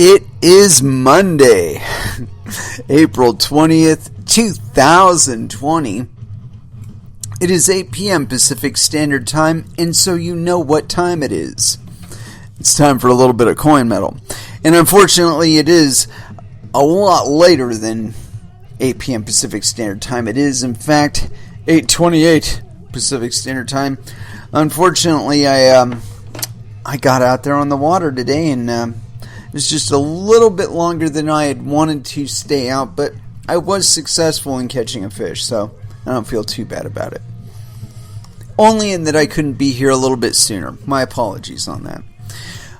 It is Monday, April 20th, 2020. It is 8 p.m. Pacific Standard Time, and so you know what time it is. It's time for a little bit of coin metal. And unfortunately, it is a lot later than 8 p.m. Pacific Standard Time. It is, in fact, 8:28 Pacific Standard Time. Unfortunately, I got out there on the water today, and it was just a little bit longer than I had wanted to stay out, but I was successful in catching a fish, so I don't feel too bad about it. Only in that I couldn't be here a little bit sooner. My apologies on that.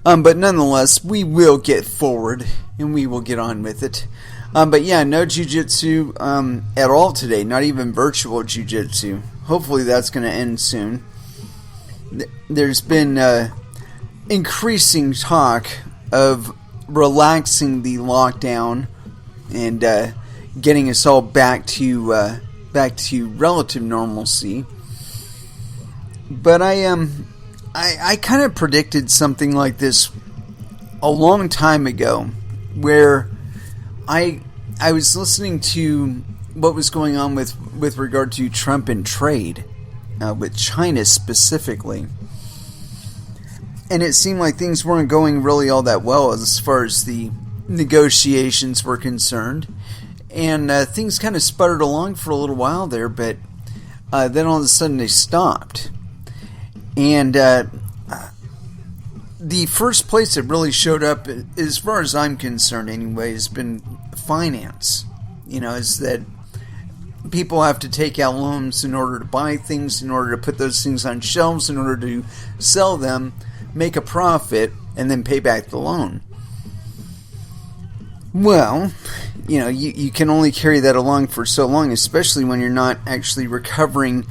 But nonetheless, we will get forward, and we will get on with it. But yeah, no jiu-jitsu at all today, not even virtual jiu-jitsu. Hopefully that's going to end soon. There's been increasing talk of relaxing the lockdown and getting us all back to relative normalcy. But I kind of predicted something like this a long time ago, where I was listening to what was going on with regard to Trump and trade, with China specifically. And it seemed like things weren't going really all that well as far as the negotiations were concerned. And things kind of sputtered along for a little while there, but then all of a sudden they stopped. And the first place that really showed up, as far as I'm concerned anyway, has been finance. You know, is that people have to take out loans in order to buy things, in order to put those things on shelves, in order to sell them, make a profit, and then pay back the loan. Well, you know, you can only carry that along for so long, especially when you're not actually recovering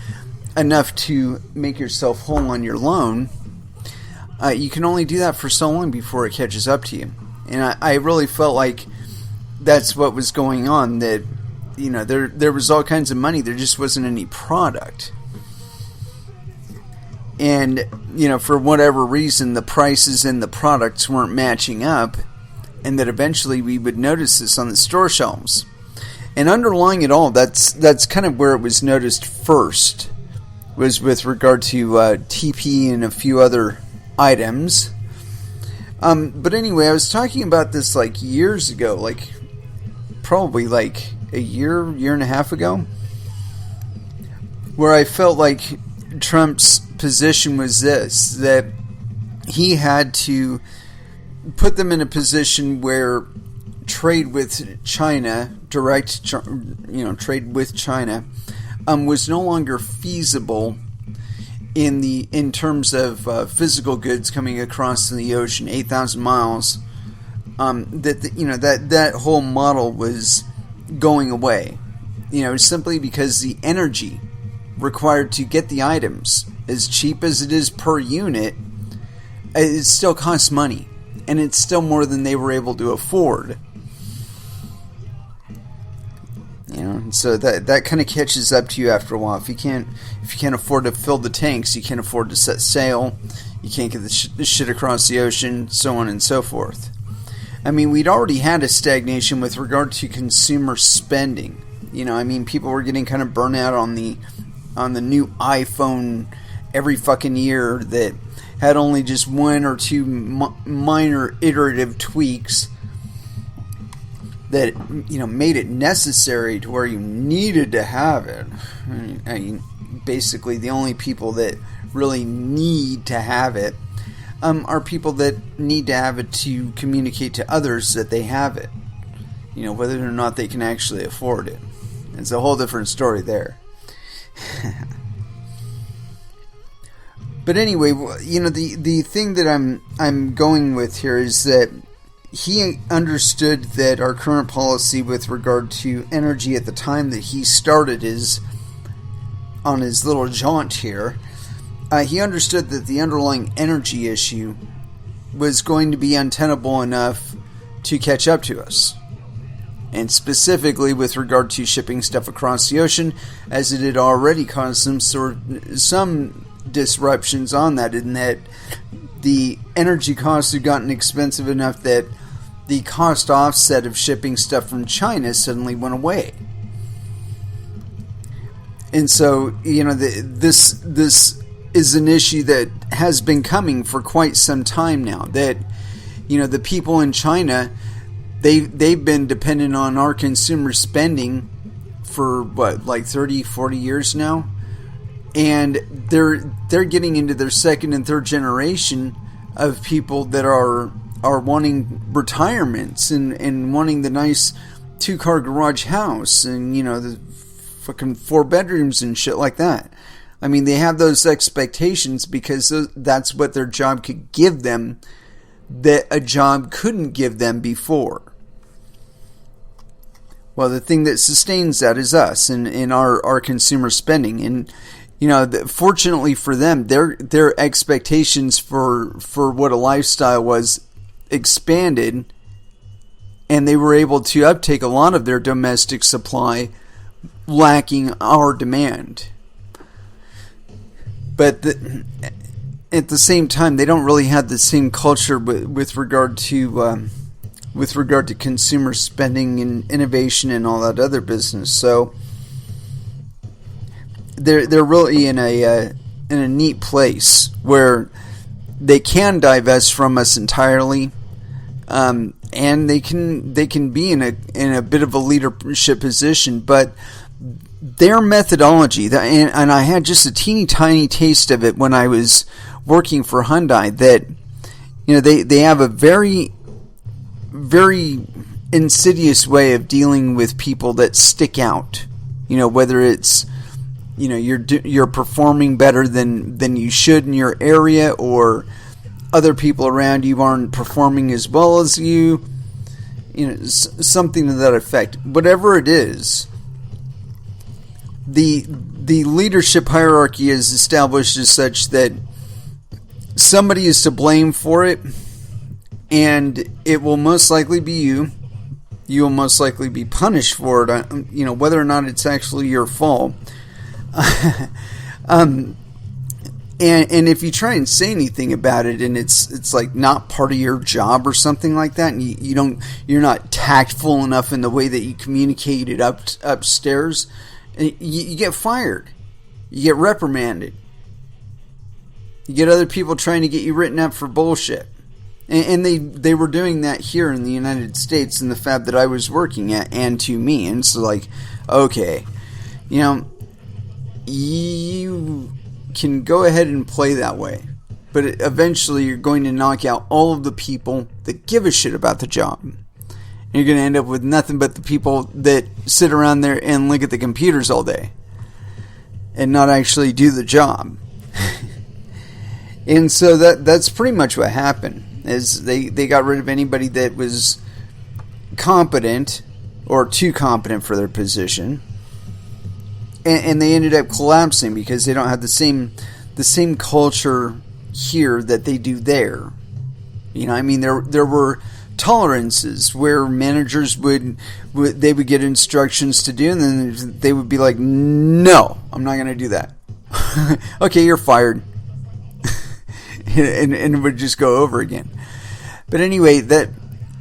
enough to make yourself whole on your loan. You can only do that for so long before it catches up to you. And I really felt like that's what was going on, that, you know, there was all kinds of money, there just wasn't any product. And, you know, for whatever reason, the prices and the products weren't matching up, and that eventually we would notice this on the store shelves. And underlying it all, that's kind of where it was noticed first, was with regard to TP and a few other items. But anyway, I was talking about this like years ago, like probably like a year and a half ago, where I felt like Trump's position was this, that he had to put them in a position where trade with China, trade with China, was no longer feasible in terms of physical goods coming across the ocean, 8,000 miles. That whole model was going away. You know, simply because the energy required to get the items, as cheap as it is per unit, it still costs money, and it's still more than they were able to afford. You know, so that kind of catches up to you after a while. If you can't afford to fill the tanks, you can't afford to set sail, you can't get the shit across the ocean, so on and so forth. I mean, we'd already had a stagnation with regard to consumer spending. You know, I mean, people were getting kind of burnt out on the new iPhone every fucking year that had only just one or two minor iterative tweaks that, you know, made it necessary to where you needed to have it. I mean, basically the only people that really need to have it are people that need to have it to communicate to others that they have it. You know, whether or not they can actually afford it. It's a whole different story there. But anyway, you know, the thing that I'm going with here is that he understood that our current policy with regard to energy at the time that he started on his little jaunt here, he understood that the underlying energy issue was going to be untenable enough to catch up to us. And specifically with regard to shipping stuff across the ocean, as it had already caused some disruptions on that, in that the energy costs had gotten expensive enough that the cost offset of shipping stuff from China suddenly went away. And so, this is an issue that has been coming for quite some time now. That, the people in China, they've been dependent on our consumer spending for 30, 40 years now. And they're getting into their second and third generation of people that are wanting retirements and wanting the nice 2-car garage house and, the fucking 4 bedrooms and shit like that. I mean, they have those expectations because that's what their job could give them that a job couldn't give them before. Well, the thing that sustains that is us and our consumer spending. And, fortunately for them, their expectations for what a lifestyle was expanded, and they were able to uptake a lot of their domestic supply, lacking our demand. But at the same time, they don't really have the same culture with regard to consumer spending and innovation and all that other business. So they're really in a neat place where they can divest from us entirely, and they can be in a bit of a leadership position, but their methodology, and I had just a teeny tiny taste of it when I was working for Hyundai, that they have a very, very insidious way of dealing with people that stick out. Whether it's you're performing better than you should in your area, or other people around you aren't performing as well as you. Something to that effect. Whatever it is, the leadership hierarchy is established as such that somebody is to blame for it, and it will most likely be you. You will most likely be punished for it, whether or not it's actually your fault. And if you try and say anything about it, and it's like not part of your job or something like that, and you're not tactful enough in the way that you communicate it upstairs, you get fired. You get reprimanded. You get other people trying to get you written up for bullshit. And they were doing that here in the United States in the fab that I was working at, and to me. And so, okay, you can go ahead and play that way, but eventually you're going to knock out all of the people that give a shit about the job. And you're going to end up with nothing but the people that sit around there and look at the computers all day and not actually do the job. And so that's pretty much what happened. Is they got rid of anybody that was competent or too competent for their position, and they ended up collapsing because they don't have the same culture here that they do there. There were tolerances where managers would get instructions to do, and then they would be like, "No, I'm not going to do that." Okay, you're fired. and it would just go over again. But anyway, that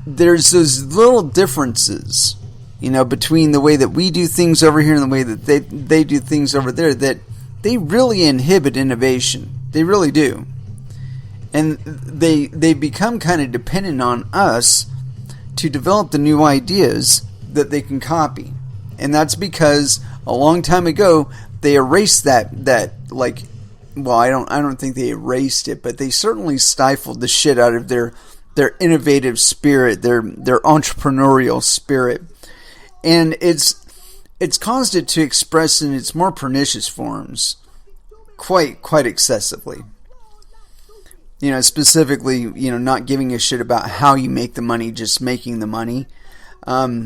there's those little differences, between the way that we do things over here and the way that they do things over there, that they really inhibit innovation. They really do. And they become kind of dependent on us to develop the new ideas that they can copy. And that's because a long time ago they erased that well, I don't think they erased it, but they certainly stifled the shit out of their innovative spirit, their entrepreneurial spirit. And it's caused it to express in its more pernicious forms quite excessively. Specifically, not giving a shit about how you make the money, just making the money. They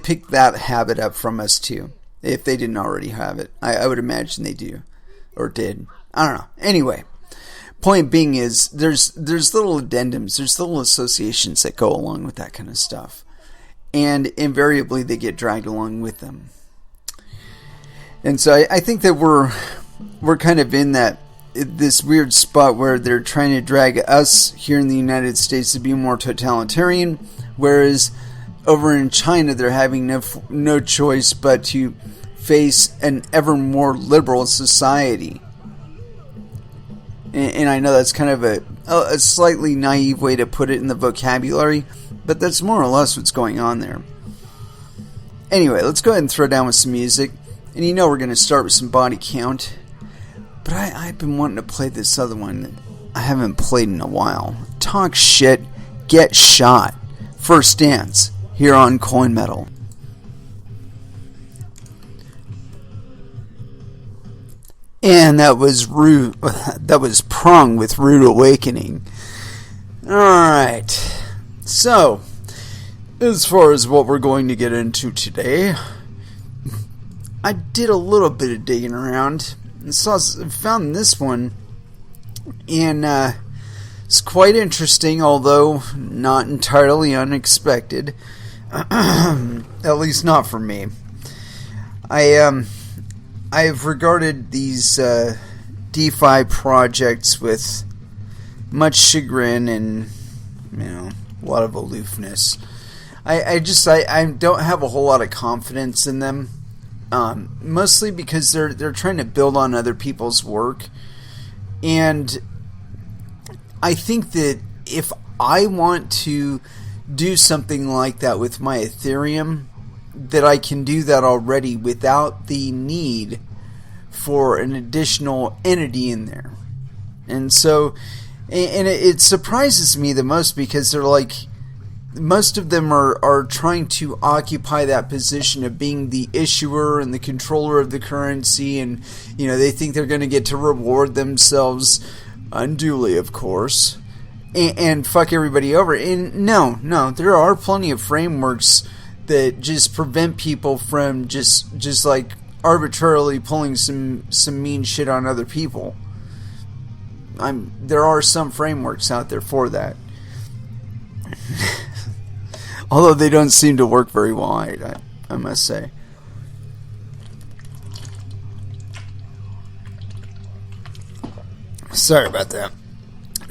picked that habit up from us too. If they didn't already have it, I would imagine they do. Or did. I don't know. Anyway, point being is there's little addendums, there's little associations that go along with that kind of stuff. And invariably they get dragged along with them. And so I think that we're kind of in that this weird spot where they're trying to drag us here in the United States to be more totalitarian, whereas over in China they're having no choice but to face an ever more liberal society. And I know that's kind of a slightly naive way to put it in the vocabulary, but that's more or less what's going on there. Anyway, let's go ahead and throw down with some music. And you know we're going to start with some Body Count. But I've been wanting to play this other one that I haven't played in a while. Talk Shit, Get Shot. First Dance, here on Coin Metal. And that was Prong with Rude Awakening. Alright. So, as far as what we're going to get into today, I did a little bit of digging around and found this one, and it's quite interesting, although not entirely unexpected. At least not for me. I've regarded these DeFi projects with much chagrin and, a lot of aloofness. I don't have a whole lot of confidence in them. Mostly because they're trying to build on other people's work, and I think that if I want to do something like that with my Ethereum, that I can do that already without the need for an additional entity in there. And so, and it surprises me the most because they're like, most of them are trying to occupy that position of being the issuer and the controller of the currency, and they think they're going to get to reward themselves unduly, of course, and fuck everybody over. And no, there are plenty of frameworks that just prevent people from just like arbitrarily pulling some mean shit on other people. There are some frameworks out there for that. Although they don't seem to work very well, I must say. Sorry about that.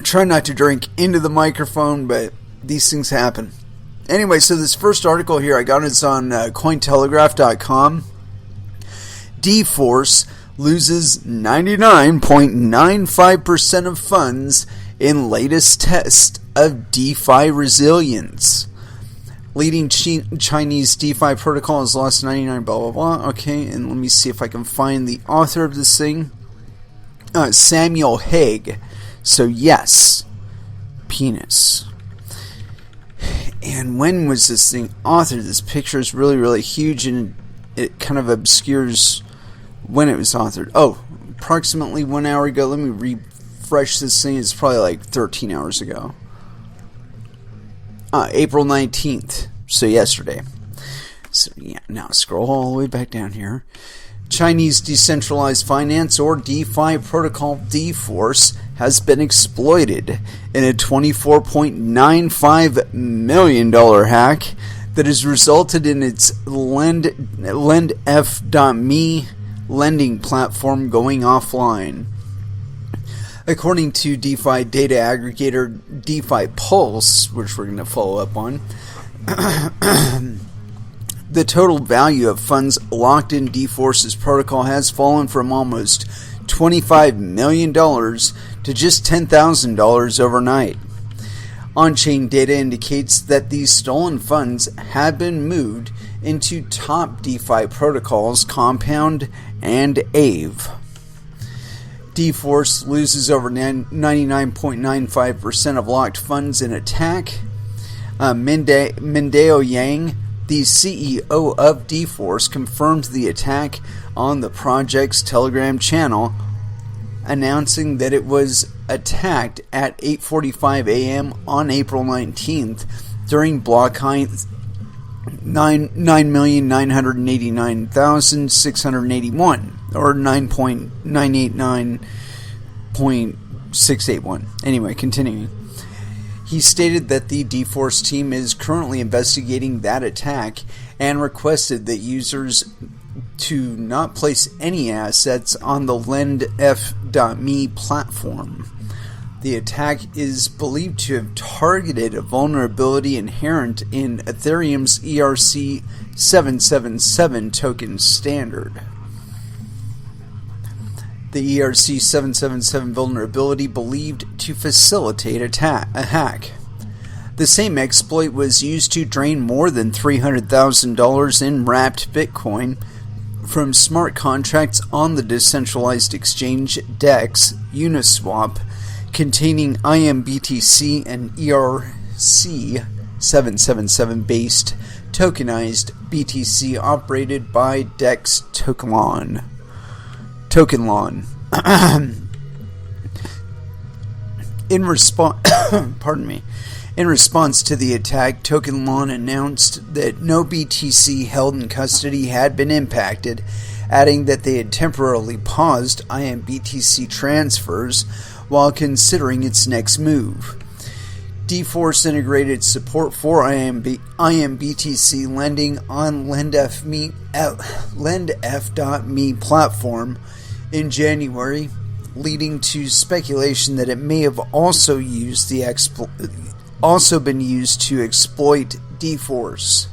Try not to drink into the microphone, but these things happen. Anyway, so this first article here, I got it's on Cointelegraph.com. D-Force loses 99.95% of funds in latest test of DeFi resilience. Leading Chinese DeFi protocol has lost 99 blah blah blah. Okay, and let me see if I can find the author of this thing. Samuel Hague. So yes, penis. And when was this thing authored? This picture is really, really huge, and it kind of obscures when it was authored. Oh, approximately 1 hour ago. Let me refresh this thing. It's probably like 13 hours ago. April 19th, so yesterday. So yeah, now scroll all the way back down here. Chinese decentralized finance, or DeFi protocol D-Force, has been exploited in a $24.95 million hack that has resulted in its LendF.me lending platform going offline. According to DeFi data aggregator DeFi Pulse, which we're going to follow up on, the total value of funds locked in D-Force's protocol has fallen from almost $25 million to just $10,000 overnight. On-chain data indicates that these stolen funds have been moved into top DeFi protocols Compound and Aave. D-Force loses over 99.95% of locked funds in attack. Mendeo Yang, the CEO of D-Force, confirmed the attack on the project's Telegram channel, announcing that it was attacked at 8:45 a.m. on April 19th during block height 9,989,681, or 9.989.681. Anyway, continuing. He stated that the D-Force team is currently investigating that attack and requested that users to not place any assets on the lendf.me platform. The attack is believed to have targeted a vulnerability inherent in Ethereum's ERC-777 token standard. The ERC-777 vulnerability believed to facilitate a hack. The same exploit was used to drain more than $300,000 in wrapped Bitcoin from smart contracts on the decentralized exchange DEX Uniswap, containing IMBTC and ERC-777 based tokenized BTC operated by DEX Tokenlawn. In response to the attack, Tokenlawn announced that no BTC held in custody had been impacted, adding that they had temporarily paused IMBTC transfers while considering its next move. dForce integrated support for IMBTC lending on lendf.me platform in January, leading to speculation that it may have also been used to exploit dForce.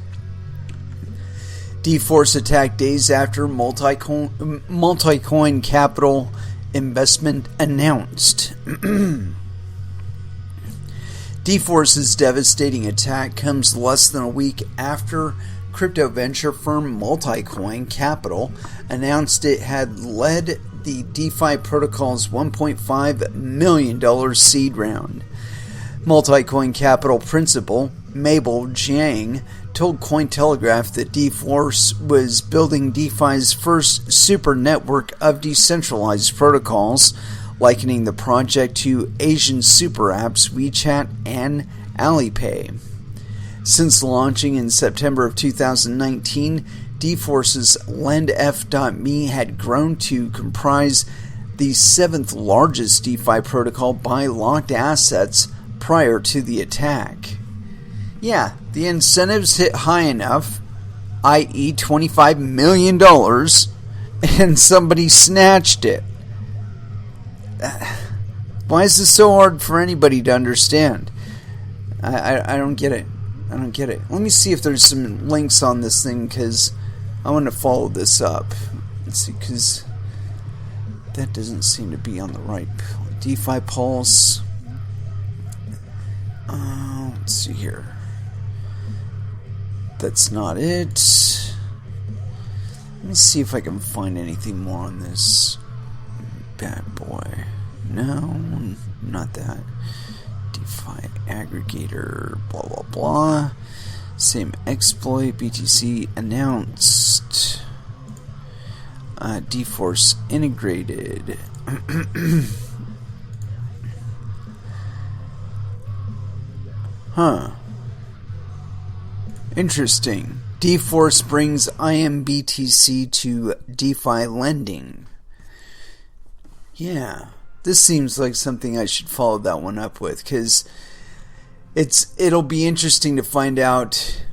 dForce attacked days after multi-coin capital investment announced. dForce's devastating attack comes less than a week after crypto venture firm Multicoin Capital announced it had led the DeFi protocol's $1.5 million seed round. Multicoin Capital principal Mabel Jiang told Cointelegraph that dForce was building DeFi's first super network of decentralized protocols, likening the project to Asian super apps WeChat and Alipay. Since launching in September of 2019, dForce's lendf.me had grown to comprise the 7th largest DeFi protocol by locked assets prior to the attack. Yeah, the incentives hit high enough, i.e. $25 million, and somebody snatched it. Why is this so hard for anybody to understand? I don't get it. I don't get it. Let me see if there's some links on this thing, because I want to follow this up. Let's see, because that doesn't seem to be on the right. DeFi Pulse. Let's see here. That's not it. Let me see if I can find anything more on this bad boy. No, not that. DeFi aggregator, blah blah blah. Same exploit, BTC announced. dForce integrated. Huh. Interesting. dForce brings IMBTC to DeFi lending. Yeah. This seems like something I should follow that one up with, because it'll be interesting to find out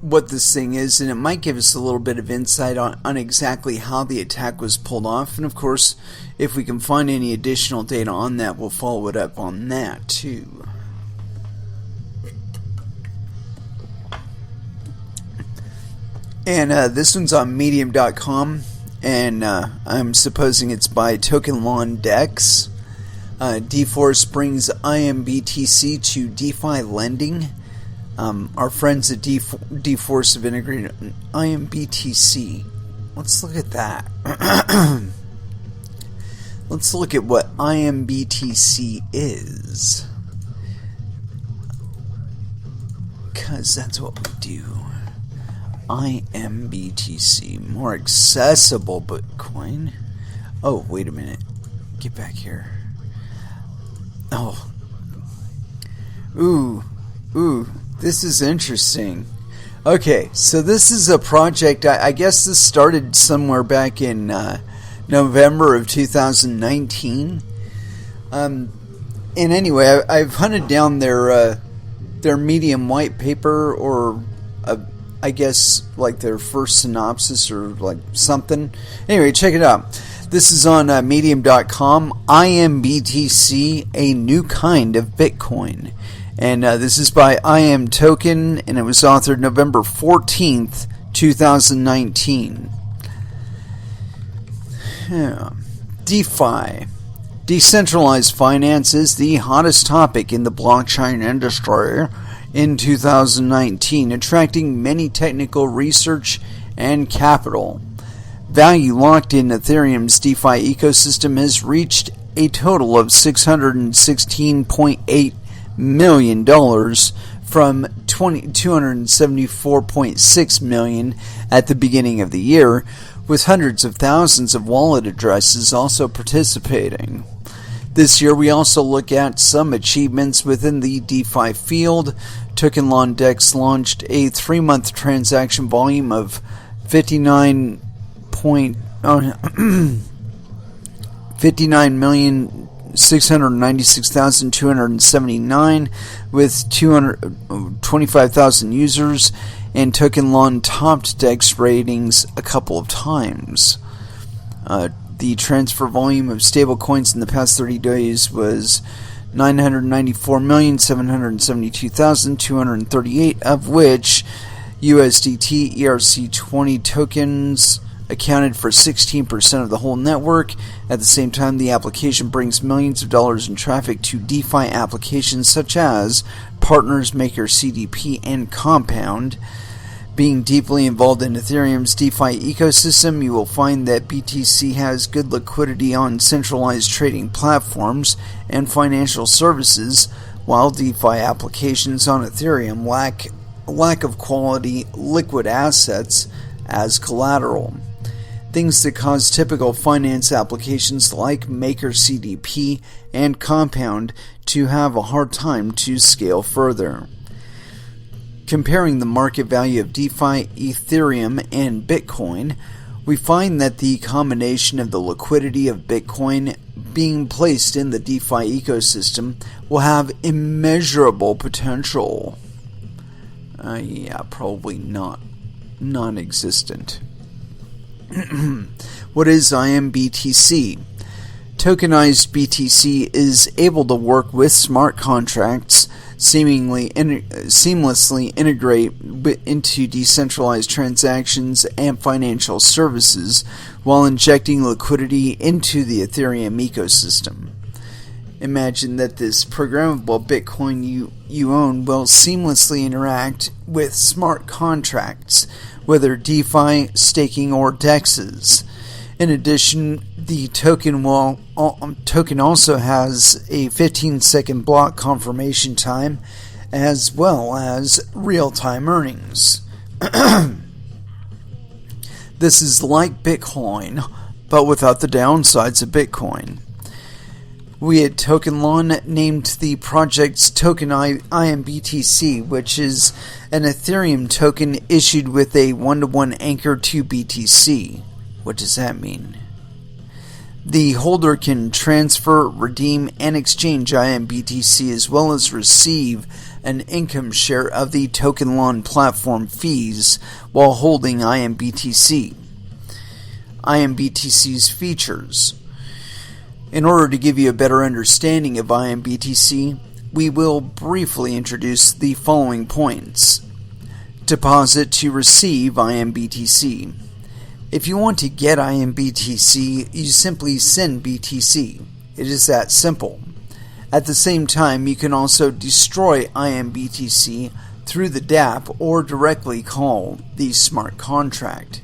what this thing is, and it might give us a little bit of insight on exactly how the attack was pulled off. And of course, if we can find any additional data on that, we'll follow it up on that too. And this one's on medium.com, and I'm supposing it's by Tokenlawn Dex. dForce brings IMBTC to DeFi lending. Our friends at dForce have integrated IMBTC. Let's look at that. Let's look at what IMBTC is, because that's what we do. IMBTC, more accessible Bitcoin. Oh, wait a minute. Get back here. Oh. Ooh, this is interesting. Okay, so this is a project, I guess this started somewhere back in November of 2019. And anyway, I've hunted down their Medium white paper, or I guess, like their first synopsis or like something. Anyway, check it out. This is on medium.com. IMBTC, a new kind of Bitcoin. And this is by IM Token, and it was authored November 14th, 2019. Yeah. DeFi. Decentralized finance is the hottest topic in the blockchain industry in 2019, attracting many technical research and capital. Value locked in Ethereum's DeFi ecosystem has reached a total of $616.8 million from $274.6 million at the beginning of the year, with hundreds of thousands of wallet addresses also participating. This year, we also look at some achievements within the DeFi field. Duex launched a 3-month transaction volume of 59,696,279 with 225,000 users, and Tokenlon topped Dex ratings a couple of times. The transfer volume of stablecoins in the past 30 days was 994,772,238, of which USDT ERC20 tokens accounted for 16% of the whole network. At the same time, the application brings millions of dollars in traffic to DeFi applications such as Partners, Maker, CDP, and Compound. Being deeply involved in Ethereum's DeFi ecosystem, you will find that BTC has good liquidity on centralized trading platforms and financial services, while DeFi applications on Ethereum lack of quality liquid assets as collateral. Things that cause typical finance applications like Maker, CDP, and Compound to have a hard time to scale further. Comparing the market value of DeFi, Ethereum, and Bitcoin, we find that the combination of the liquidity of Bitcoin being placed in the DeFi ecosystem will have immeasurable potential. Probably not non-existent. What is IMBTC? Tokenized BTC is able to work with smart contracts, seamlessly integrate into decentralized transactions and financial services while injecting liquidity into the Ethereum ecosystem. Imagine that this programmable Bitcoin you own will seamlessly interact with smart contracts, whether DeFi, staking, or DEXs. In addition, the token also has a 15-second block confirmation time, as well as real-time earnings. This is like Bitcoin, but without the downsides of Bitcoin. We at Tokenlon named the project's token IMBTC, which is an Ethereum token issued with a 1-to-1 anchor to BTC. What does that mean? The holder can transfer, redeem, and exchange IMBTC as well as receive an income share of the Tokenlon platform fees while holding IMBTC. IMBTC's features. In order to give you a better understanding of IMBTC, we will briefly introduce the following points. Deposit to receive IMBTC. If you want to get IMBTC, you simply send BTC. It is that simple. At the same time, you can also destroy IMBTC through the dApp or directly call the smart contract.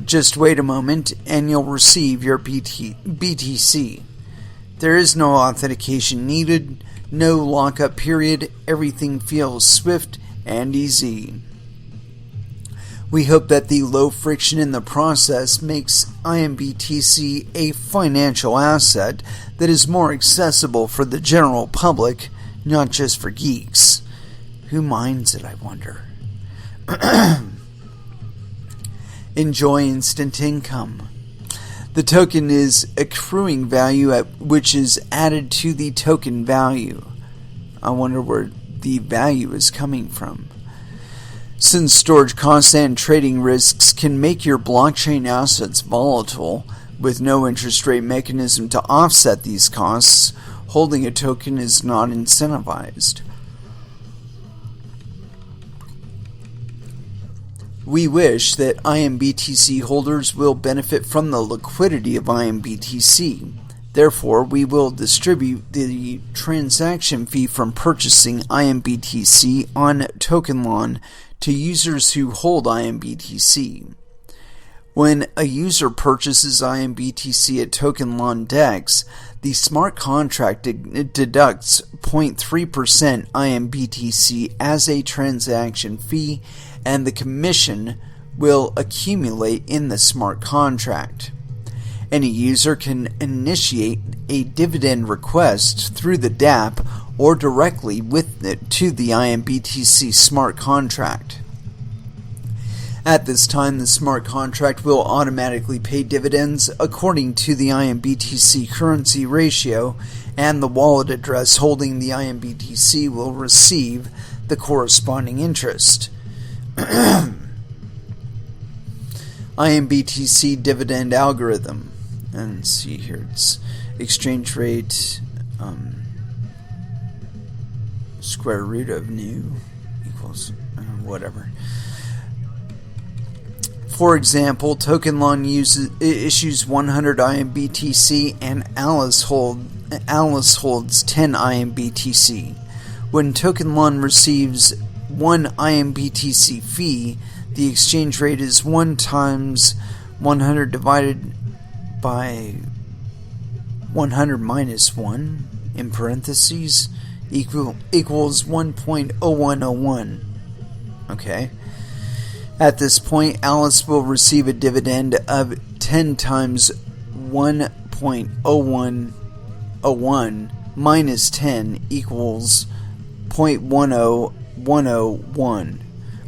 Just wait a moment and you'll receive your BTC. There is no authentication needed, no lockup period, everything feels swift and easy. We hope that the low friction in the process makes IMBTC a financial asset that is more accessible for the general public, not just for geeks. Who minds it, I wonder? Enjoy instant income. The token is accruing value which is added to the token value. I wonder where the value is coming from. Since storage costs and trading risks can make your blockchain assets volatile, with no interest rate mechanism to offset these costs, holding a token is not incentivized. We wish that IMBTC holders will benefit from the liquidity of IMBTC. Therefore, we will distribute the transaction fee from purchasing IMBTC on TokenLawn to users who hold IMBTC. When a user purchases IMBTC at TokenLawn Dex, the smart contract deducts 0.3% IMBTC as a transaction fee, and the commission will accumulate in the smart contract. Any user can initiate a dividend request through the dApp or directly with it to the IMBTC smart contract. At this time, the smart contract will automatically pay dividends according to the IMBTC currency ratio, and the wallet address holding the IMBTC will receive the corresponding interest. IMBTC dividend algorithm. And see here, it's exchange rate square root of new equals whatever. For example, TokenLawn issues 100 IMBTC and Alice holds 10 IMBTC. When TokenLawn receives 1 IMBTC fee, the exchange rate is 1 times 100 divided by 100 minus 1 in parentheses equals 1.0101. Okay. At this point, Alice will receive a dividend of 10 times 1.0101 minus 10 equals 0.10101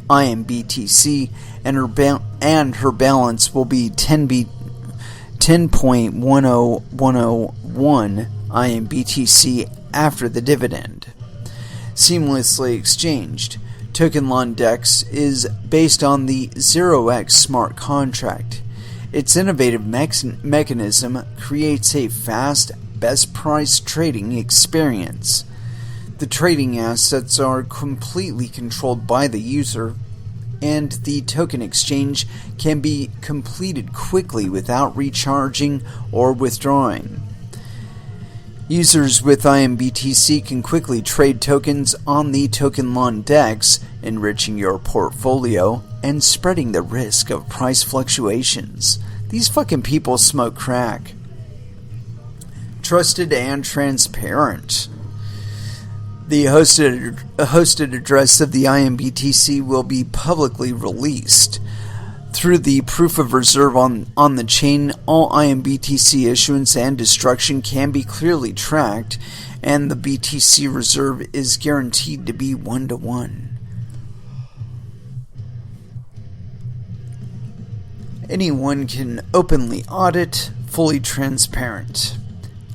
IMBTC, and her balance will be 10.10101 IMBTC after the dividend. Seamlessly exchanged. TokenLawn Dex is based on the 0x smart contract. Its innovative mechanism creates a fast, best price trading experience. The trading assets are completely controlled by the user, and the token exchange can be completed quickly without recharging or withdrawing. Users with IMBTC can quickly trade tokens on the TokenLawn Dex, enriching your portfolio and spreading the risk of price fluctuations. These fucking people smoke crack. Trusted and transparent. The hosted address of the IMBTC will be publicly released. Through the proof of reserve on the chain, all IMBTC issuance and destruction can be clearly tracked, and the BTC reserve is guaranteed to be 1-to-1. Anyone can openly audit, fully transparent.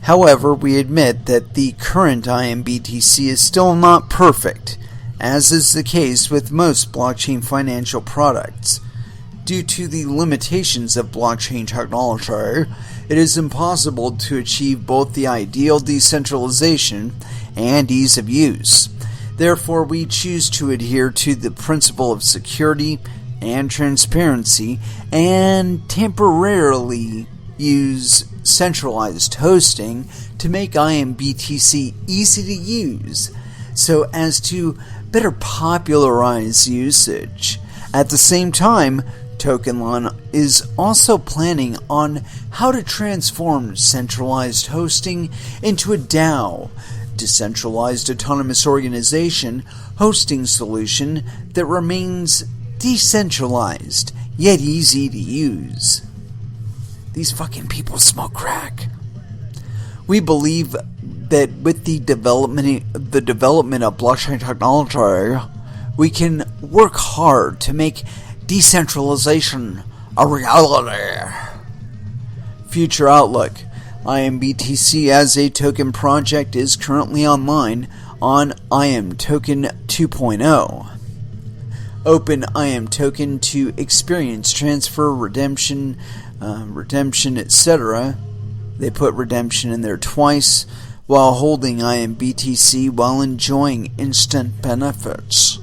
However, we admit that the current IMBTC is still not perfect, as is the case with most blockchain financial products. Due to the limitations of blockchain technology, it is impossible to achieve both the ideal decentralization and ease of use. Therefore, we choose to adhere to the principle of security and transparency and temporarily use centralized hosting to make IMBTC easy to use so as to better popularize usage. At the same time, TokenLawn is also planning on how to transform centralized hosting into a DAO, decentralized autonomous organization hosting solution that remains decentralized yet easy to use. These fucking people smoke crack. We believe that with the development of blockchain technology, we can work hard to make decentralization a reality. Future outlook. IMBTC as a token project is currently online on IM Token 2.0. open IM token to experience transfer, redemption, etc. They put redemption in there twice while holding IMBTC while enjoying instant benefits.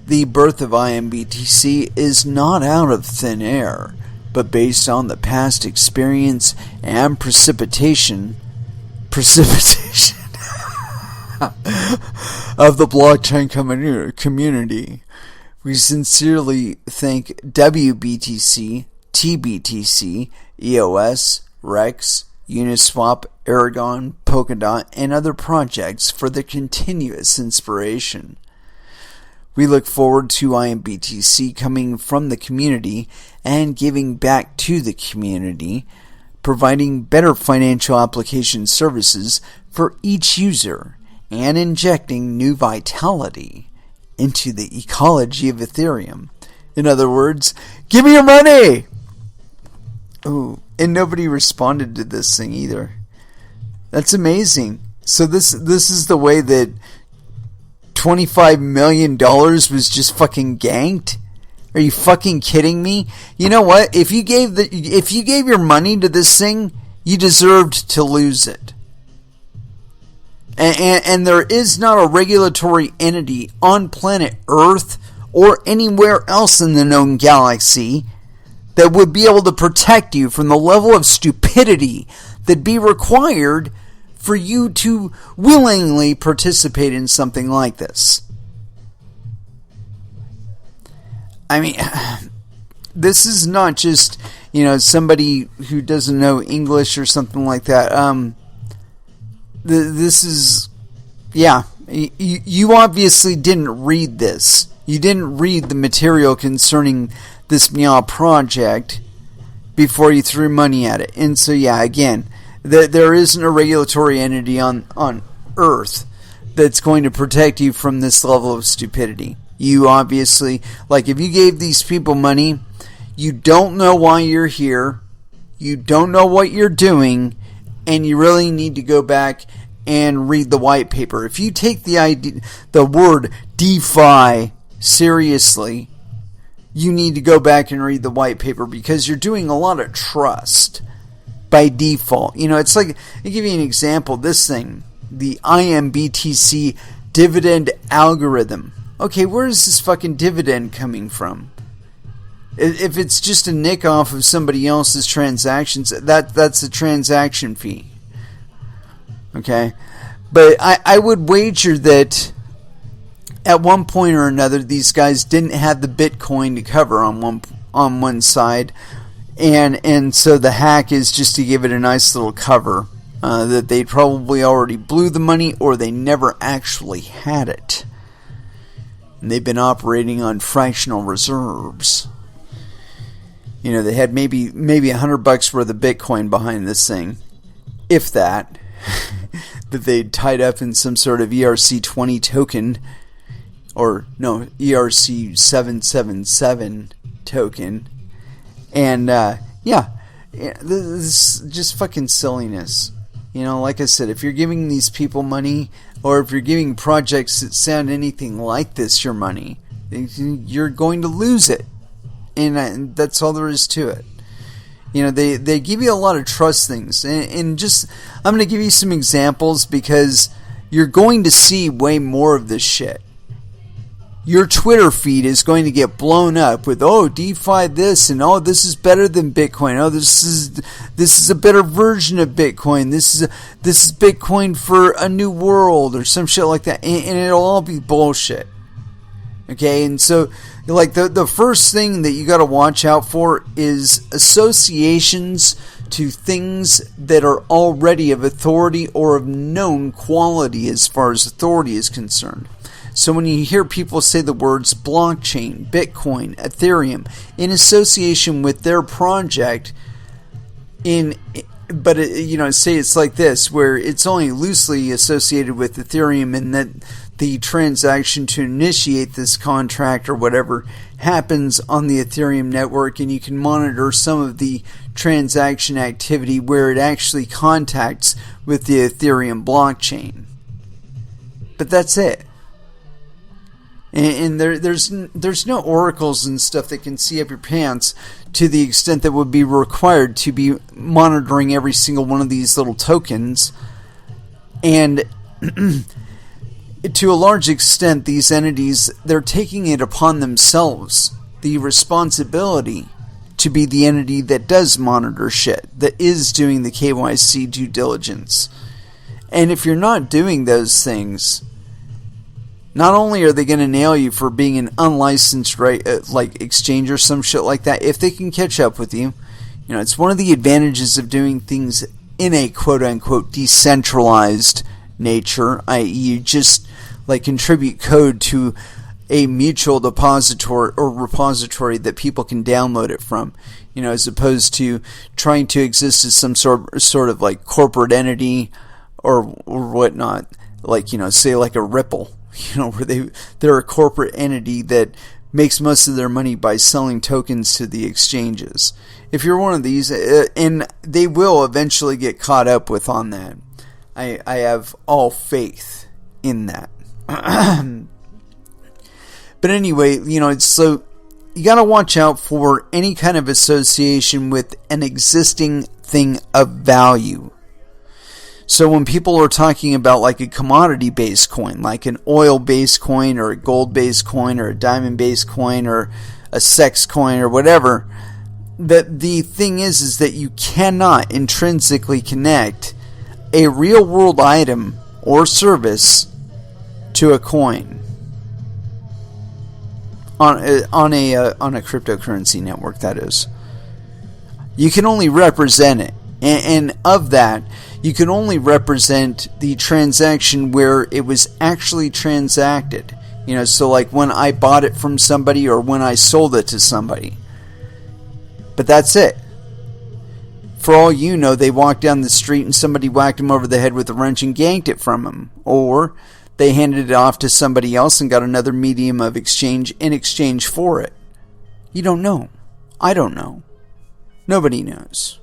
The birth of IMBTC is not out of thin air, but based on the past experience and precipitation of the blockchain community. We sincerely thank WBTC, TBTC, EOS, Rex, Uniswap, Aragon, Polkadot, and other projects for their continuous inspiration. We look forward to IMBTC coming from the community and giving back to the community, providing better financial application services for each user, and injecting new vitality into the ecology of Ethereum. In other words, give me your money! Oh, and nobody responded to this thing either. That's amazing. So this is the way that $25 million was just fucking ganked? Are you fucking kidding me? You know what? If you gave your money to this thing, you deserved to lose it. And there is not a regulatory entity on planet Earth or anywhere else in the known galaxy that would be able to protect you from the level of stupidity that'd be required for you to willingly participate in something like this. I mean, this is not just, somebody who doesn't know English or something like that. This is, you obviously didn't read this. You didn't read the material concerning this Meow project before you threw money at it. And so, again, there isn't a regulatory entity on Earth that's going to protect you from this level of stupidity. You obviously, if you gave these people money, you don't know why you're here, you don't know what you're doing, and you really need to go back and read the white paper. If you take the word DeFi seriously, you need to go back and read the white paper, because you're doing a lot of trust by default. It's like, I'll give you an example. This thing, the IMBTC dividend algorithm. Okay, where is this fucking dividend coming from? If it's just a nick off of somebody else's transactions, that's a transaction fee. Okay? But I would wager that at one point or another, these guys didn't have the Bitcoin to cover on one side, and so the hack is just to give it a nice little cover, that they probably already blew the money, or they never actually had it. And they've been operating on fractional reserves. They had maybe $100 worth of Bitcoin behind this thing, if that, that they'd tied up in some sort of ERC20 token, or no, ERC777 token, and this is just fucking silliness. Like I said, if you're giving these people money, or if you're giving projects that sound anything like this your money, you're going to lose it. And that's all there is to it. They give you a lot of trust things. And just, I'm going to give you some examples, because you're going to see way more of this shit. Your Twitter feed is going to get blown up with, DeFi this, and this is better than Bitcoin. This is a better version of Bitcoin. This is Bitcoin for a new world, or some shit like that. And it'll all be bullshit. Okay, and so the first thing that you got to watch out for is associations to things that are already of authority or of known quality as far as authority is concerned. So when you hear people say the words blockchain, Bitcoin, Ethereum in association with their project, say it's like this, where it's only loosely associated with Ethereum, and that the transaction to initiate this contract or whatever happens on the Ethereum network, and you can monitor some of the transaction activity where it actually contacts with the Ethereum blockchain. But that's it. And there's no oracles and stuff that can see up your pants to the extent that would be required to be monitoring every single one of these little tokens. And to a large extent, these entities, they're taking it upon themselves, the responsibility to be the entity that does monitor shit, that is doing the KYC due diligence. And if you're not doing those things, not only are they going to nail you for being an unlicensed like exchange or some shit like that, if they can catch up with you, it's one of the advantages of doing things in a quote-unquote decentralized nature, i.e. you just like contribute code to a mutual depository or repository that people can download it from, as opposed to trying to exist as some sort of like corporate entity or whatnot, like, say like a Ripple, where they're a corporate entity that makes most of their money by selling tokens to the exchanges. If you're one of these, and they will eventually get caught up with on that, I have all faith in that. But anyway, so you got to watch out for any kind of association with an existing thing of value. So when people are talking about like a commodity-based coin, like an oil-based coin or a gold-based coin or a diamond-based coin or a sex coin or whatever, the thing is that you cannot intrinsically connect a real-world item or service to a coin on a cryptocurrency network. That is, you can only represent it, and of that, you can only represent the transaction where it was actually transacted. So like when I bought it from somebody or when I sold it to somebody. But that's it. For all you know, they walked down the street and somebody whacked him over the head with a wrench and ganked it from him. Or they handed it off to somebody else and got another medium of exchange in exchange for it. You don't know. I don't know. Nobody knows.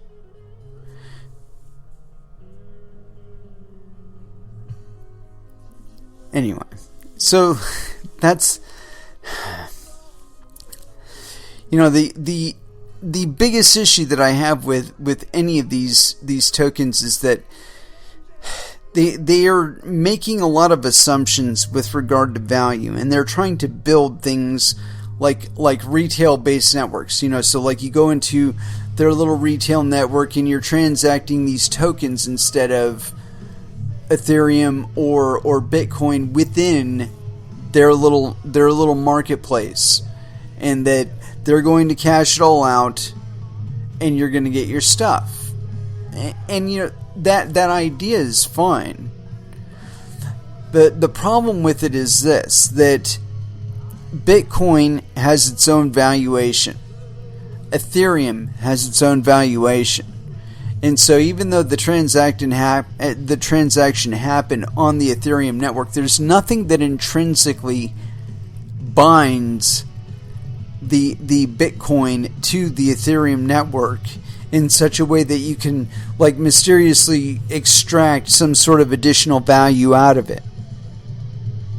Anyway, so that's, the biggest issue that I have with any of these tokens is that they are making a lot of assumptions with regard to value, and they're trying to build things like retail based networks. So like you go into their little retail network and you're transacting these tokens instead of Ethereum or Bitcoin within their little marketplace, and that they're going to cash it all out and you're going to get your stuff. And that idea is fine. But the problem with it is this, that Bitcoin has its own valuation. Ethereum has its own valuation. And so even though the transaction happened on the Ethereum network, there's nothing that intrinsically binds the Bitcoin to the Ethereum network in such a way that you can like mysteriously extract some sort of additional value out of it.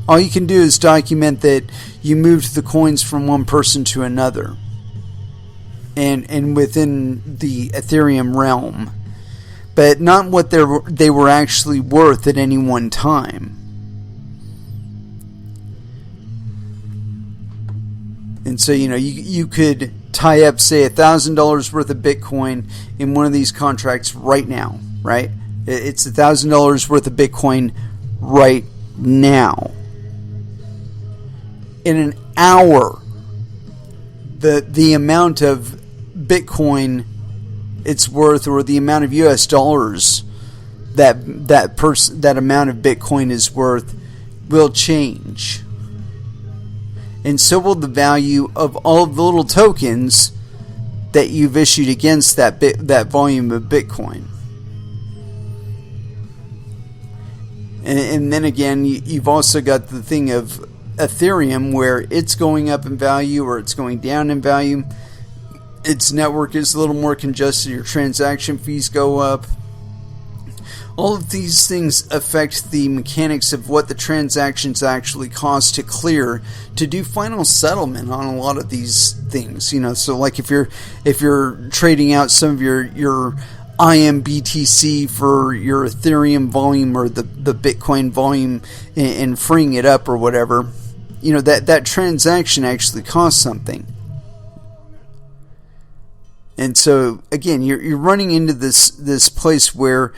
All you can do is document that you moved the coins from one person to another. And within the Ethereum realm, but not what they were actually worth at any one time. And so you could tie up, say, $1,000 worth of Bitcoin in one of these contracts right now, right? It's $1,000 worth of Bitcoin right now. In an hour, the amount of Bitcoin it's worth, or the amount of US dollars that amount of Bitcoin is worth, will change. And so will the value of all of the little tokens that you've issued against that volume of Bitcoin. And then again, you've also got the thing of Ethereum, where it's going up in value or it's going down in value. Its network is a little more congested. Your transaction fees go up. All of these things affect the mechanics of what the transactions actually cost to clear to do final settlement on a lot of these things. So like if you're trading out some of your IMBTC for your Ethereum volume or the Bitcoin volume and freeing it up or whatever, that transaction actually costs something. And so again, you're running into this place where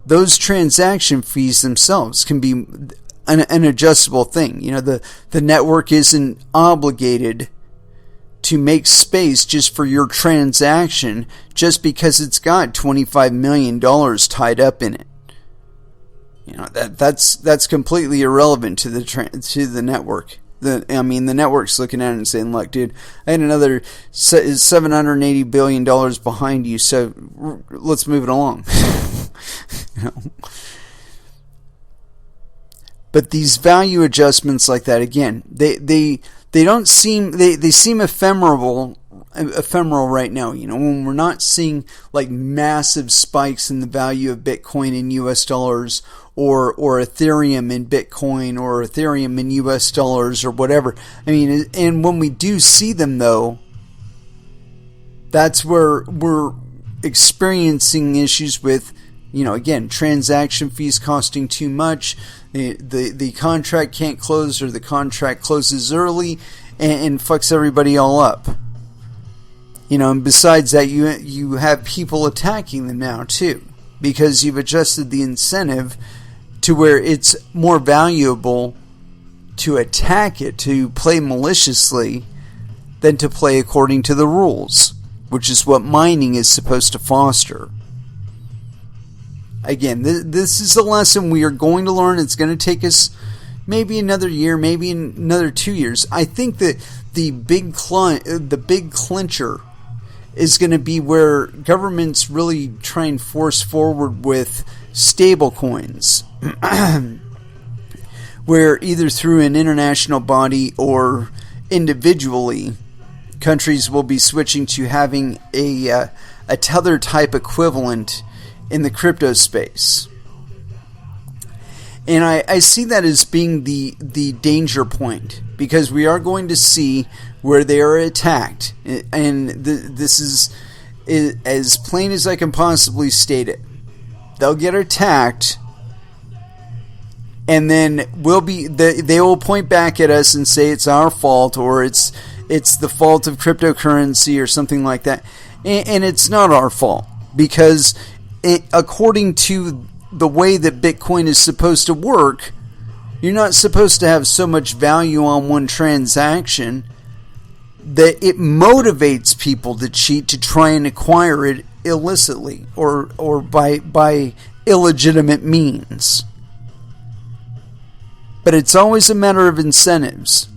those transaction fees themselves can be an adjustable thing. The network isn't obligated to make space just for your transaction just because it's got $25 million tied up in it. That's completely irrelevant to the network. The network's looking at it and saying, look, dude, I had another $780 billion behind you, so let's move it along. But these value adjustments like that, again, they don't seem, they seem ephemeral right now. When we're not seeing like massive spikes in the value of Bitcoin in US dollars or Ethereum in Bitcoin or Ethereum in US dollars or whatever. And when we do see them though, that's where we're experiencing issues with, again, transaction fees costing too much. The contract can't close, or the contract closes early and fucks everybody all up. And besides that, you have people attacking them now too, because you've adjusted the incentive to where it's more valuable to attack it, to play maliciously, than to play according to the rules, which is what mining is supposed to foster. Again, this is a lesson we are going to learn. It's going to take us maybe another year, maybe another 2 years. I think that the big clincher is going to be where governments really try and force forward with stable coins, where either through an international body or individually, countries will be switching to having a tether type equivalent in the crypto space. And I see that as being the danger point, because we are going to see where they are attacked. And this is as plain as I can possibly state it. They'll get attacked, and then they will point back at us and say it's our fault, or it's the fault of cryptocurrency or something like that. And it's not our fault, because according to the way that Bitcoin is supposed to work, you're not supposed to have so much value on one transaction that it motivates people to cheat, to try and acquire it illicitly or by illegitimate means. But it's always a matter of incentives.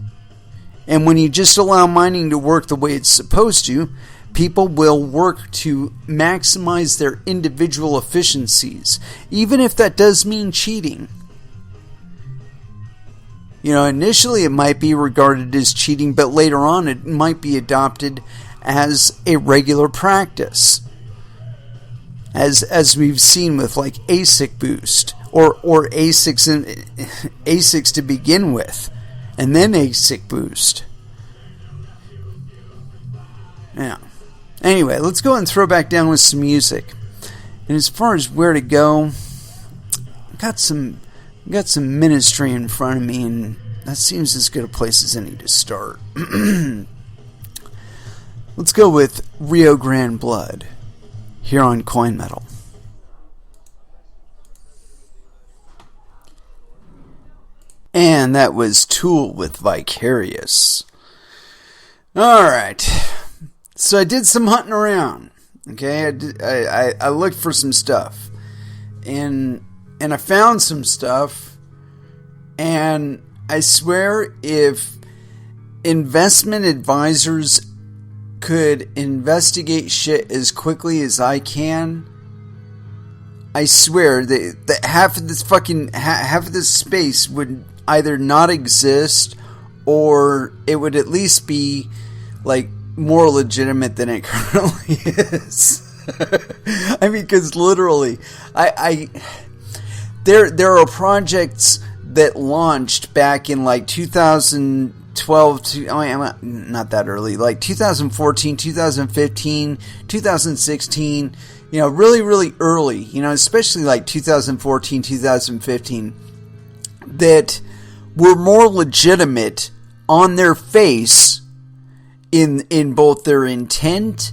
And when you just allow mining to work the way it's supposed to, people will work to maximize their individual efficiencies, even if that does mean cheating. Initially it might be regarded as cheating, but later on it might be adopted as a regular practice. As we've seen with like ASIC boost or ASICs to begin with, and then ASIC boost. Yeah. Anyway, let's go and throw back down with some music. And as far as where to go, I've got some ministry in front of me, and that seems as good a place as any to start. Let's go with Rio Grande Blood here on Coin Metal. And that was Tool with Vicarious. Alright. So I did some hunting around. Okay, I looked for some stuff. And I found some stuff. And I swear, if investment advisors could investigate shit as quickly as I can, I swear that half of this space would either not exist, or it would at least be like more legitimate than it currently is. I mean, because literally, I there are projects that launched back in like 2012 to, not that early, like 2014, 2015, 2016, really, really early, especially like 2014, 2015, that were more legitimate on their face in both their intent,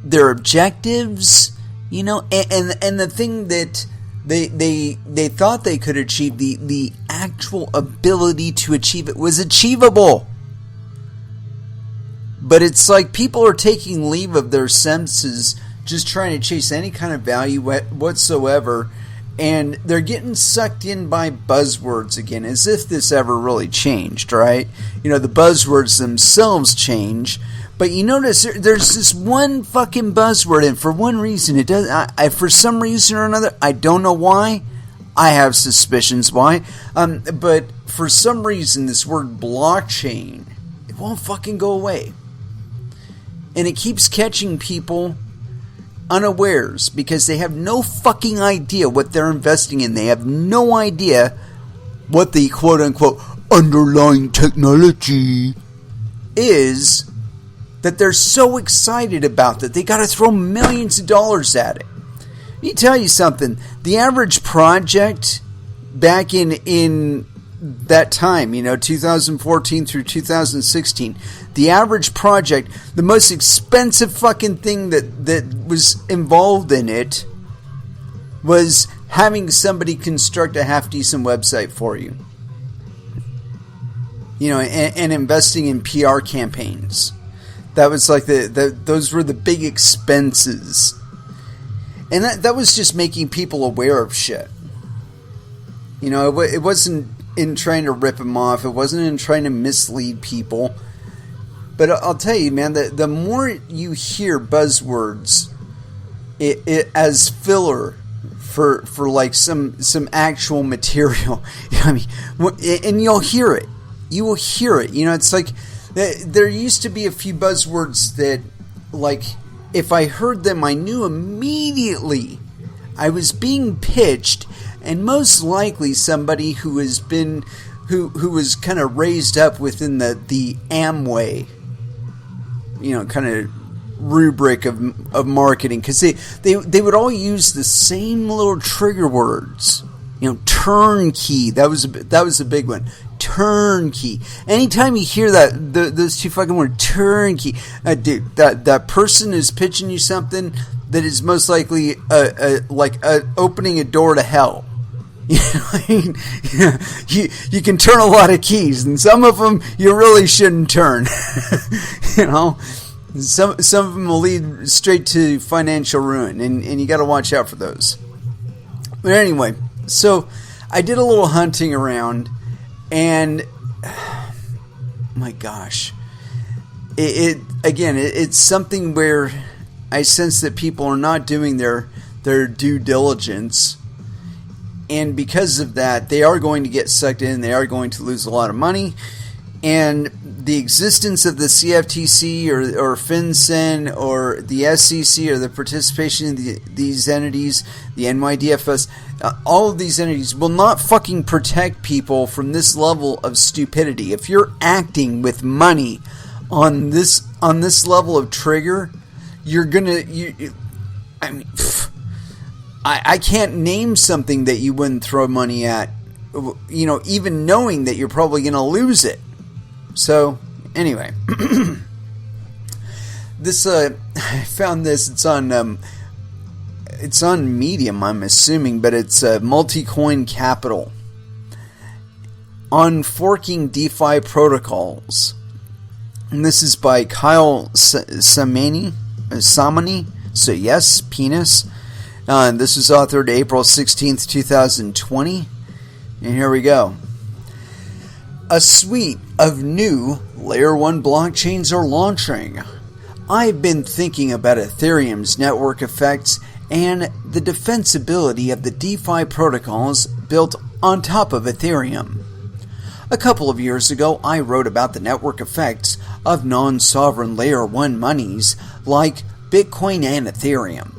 their objectives, and the thing that they thought they could achieve, the actual ability to achieve it was achievable. But it's like people are taking leave of their senses, just trying to chase any kind of value whatsoever, and they're getting sucked in by buzzwords again, as if this ever really changed, right? The buzzwords themselves change, but you notice there's this one fucking buzzword, and for one reason, it does. For some reason or another, I don't know why. I have suspicions why, but for some reason, this word blockchain, it won't fucking go away, and it keeps catching people unawares because they have no fucking idea what they're investing in. They have no idea what the quote-unquote underlying technology is that they're so excited about that they got to throw millions of dollars at it. Let me tell you something. The average project back in that time, 2014 through 2016, the average project, the most expensive fucking thing that was involved in it was having somebody construct a half-decent website for you. And investing in PR campaigns. That was like those were the big expenses. And that was just making people aware of shit. It wasn't in trying to rip them off. It wasn't in trying to mislead people. But I'll tell you, man, the more you hear buzzwords it as filler for like some actual material, and you'll hear it. You will hear it. It's like there used to be a few buzzwords that, like, if I heard them, I knew immediately I was being pitched, and most likely somebody who was kind of raised up within the Amway, kind of rubric of marketing, because they would all use the same little trigger words. Turnkey. That was a big one. Turnkey. Anytime you hear those two fucking words, turnkey, dude, that person is pitching you something that is most likely opening a door to hell. You can turn a lot of keys, and some of them you really shouldn't turn. Some of them will lead straight to financial ruin, and you got to watch out for those. But anyway, so I did a little hunting around, and my gosh, it's something where I sense that people are not doing their due diligence. And because of that, they are going to get sucked in. They are going to lose a lot of money. And the existence of the CFTC or FinCEN or the SEC or the participation in these entities, the NYDFS, all of these entities will not fucking protect people from this level of stupidity. If you're acting with money on this level of trigger, you're gonna. I can't name something that you wouldn't throw money at, even knowing that you're probably going to lose it. So, anyway, this I found this. It's on Medium, I'm assuming, but it's Multicoin Capital on forking DeFi protocols, and this is by Kyle Samani. So yes, penis. And this was authored April 16th, 2020. And here we go. A suite of new Layer 1 blockchains are launching. I've been thinking about Ethereum's network effects and the defensibility of the DeFi protocols built on top of Ethereum. A couple of years ago, I wrote about the network effects of non-sovereign Layer 1 monies like Bitcoin and Ethereum.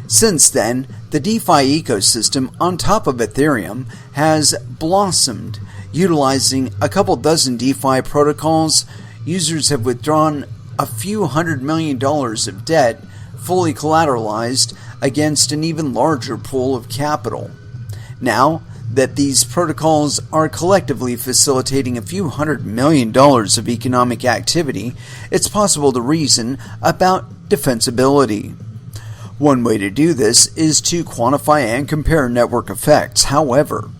Since then, The DeFi ecosystem on top of Ethereum has blossomed. Utilizing a couple dozen DeFi protocols, users have withdrawn a few $100 million of debt, fully collateralized, against an even larger pool of capital. Now that these protocols are collectively facilitating a few $100 million of economic activity, it's possible to reason about defensibility. One way to do this is to quantify and compare network effects. However,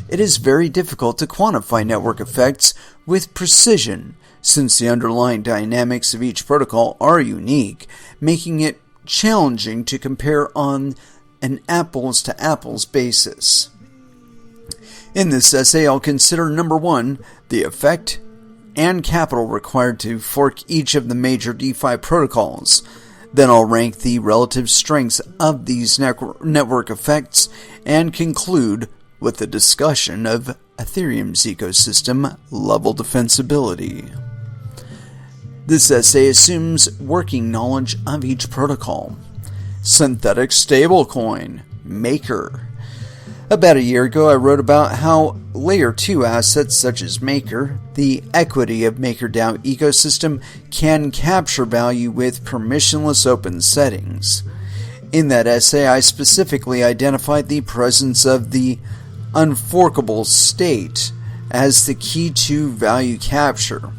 it is very difficult to quantify network effects with precision, since the underlying dynamics of each protocol are unique, making it challenging to compare on an apples-to-apples basis. In this essay, I'll consider number 1, the effect and capital required to fork each of the major DeFi protocols. Then I'll rank the relative strengths of these network effects and conclude with a discussion of Ethereum's ecosystem level defensibility. This essay assumes working knowledge of each protocol. Synthetic stablecoin, Maker. About a year ago, I wrote about how Layer 2 assets such as Maker, the equity of MakerDAO ecosystem, can capture value with permissionless open settings. In that essay, I specifically identified the presence of the unforkable state as the key to value capture.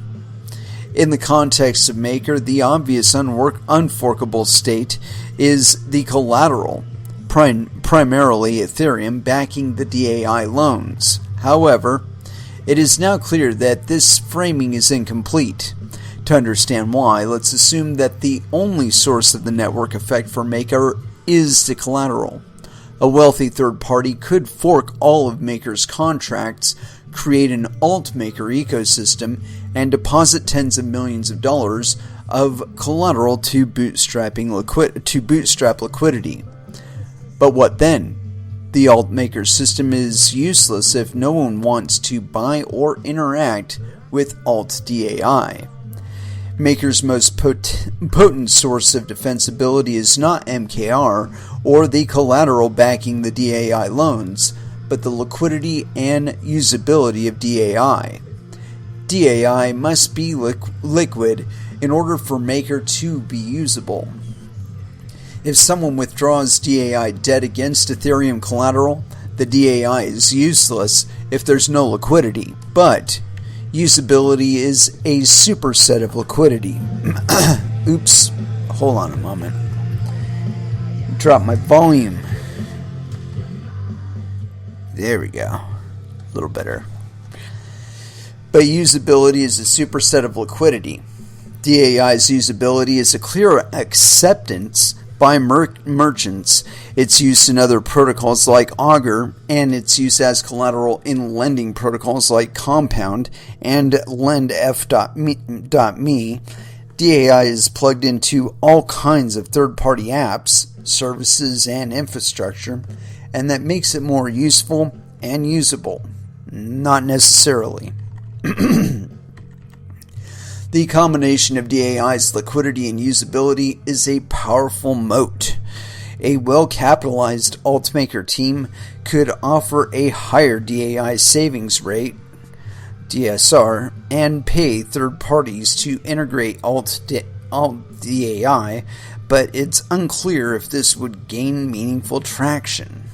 In the context of Maker, the obvious unforkable state is the collateral, primarily Ethereum, backing the DAI loans. However, it is now clear that this framing is incomplete. To understand why, let's assume that the only source of the network effect for Maker is the collateral. A wealthy third party could fork all of Maker's contracts, create an alt-Maker ecosystem, and deposit tens of millions of dollars of collateral to bootstrap liquidity. But what then? The alt-Maker system is useless if no one wants to buy or interact with alt-DAI. Maker's most potent source of defensibility is not MKR or the collateral backing the DAI loans, but the liquidity and usability of DAI. DAI must be liquid in order for Maker to be usable. If someone withdraws DAI debt against Ethereum collateral, the DAI is useless if there's no liquidity, but usability is a superset of liquidity. Oops, hold on a moment. Drop my volume. There we go. A little better. But usability is a superset of liquidity. DAI's usability is a clear acceptance by merchants, its use in other protocols like Augur, and its use as collateral in lending protocols like Compound and LendF.me. DAI is plugged into all kinds of third-party apps, services, and infrastructure, and that makes it more useful and usable. Not necessarily. The combination of DAI's liquidity and usability is a powerful moat. A well-capitalized alt-maker team could offer a higher DAI savings rate, DSR, and pay third parties to integrate alt-DAI, but it's unclear if this would gain meaningful traction.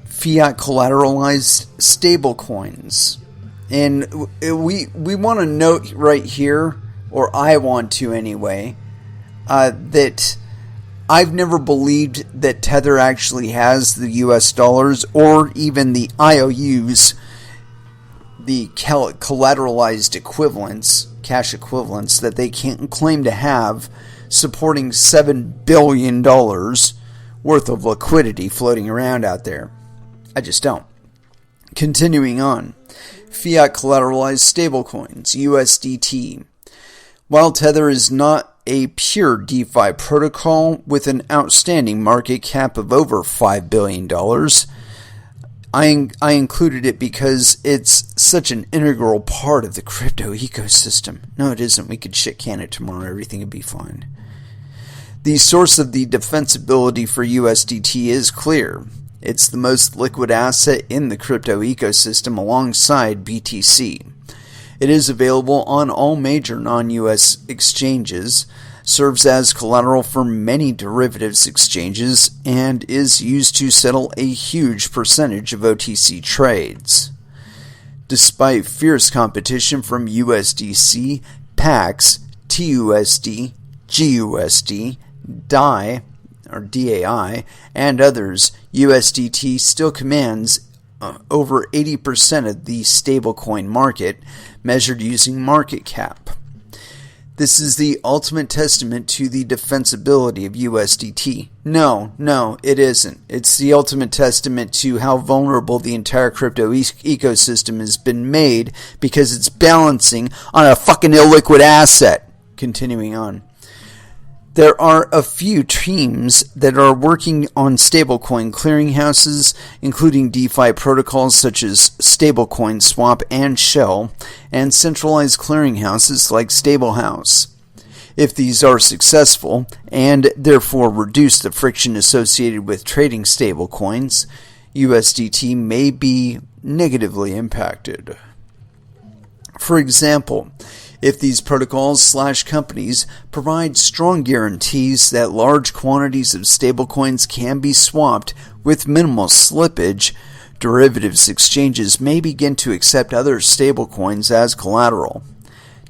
Fiat collateralized stablecoins. And we want to note right here, or I want to anyway, that I've never believed that Tether actually has the US dollars or even the IOUs, the collateralized equivalents, cash equivalents that they can't claim to have, supporting $7 billion worth of liquidity floating around out there. I just don't. Continuing on. Fiat collateralized stablecoins, USDT. While Tether is not a pure DeFi protocol with an outstanding market cap of over $5 billion, I included it because it's such an integral part of the crypto ecosystem. No, it isn't. We could shit can it tomorrow. Everything would be fine. The source of the defensibility for USDT is clear. It's the most liquid asset in the crypto ecosystem alongside BTC. It is available on all major non-US exchanges, serves as collateral for many derivatives exchanges, and is used to settle a huge percentage of OTC trades. Despite fierce competition from USDC, PAX, TUSD, GUSD, DAI, and others, USDT still commands over 80% of the stablecoin market, measured using market cap. This is the ultimate testament to the defensibility of USDT. No, it isn't. It's the ultimate testament to how vulnerable the entire crypto ecosystem has been made because it's balancing on a fucking illiquid asset. Continuing on. There are a few teams that are working on stablecoin clearinghouses, including DeFi protocols such as Stablecoin Swap and Shell, and centralized clearinghouses like Stablehouse. If these are successful, and therefore reduce the friction associated with trading stablecoins, USDT may be negatively impacted. For example, if these protocols/companies provide strong guarantees that large quantities of stablecoins can be swapped with minimal slippage, derivatives exchanges may begin to accept other stablecoins as collateral.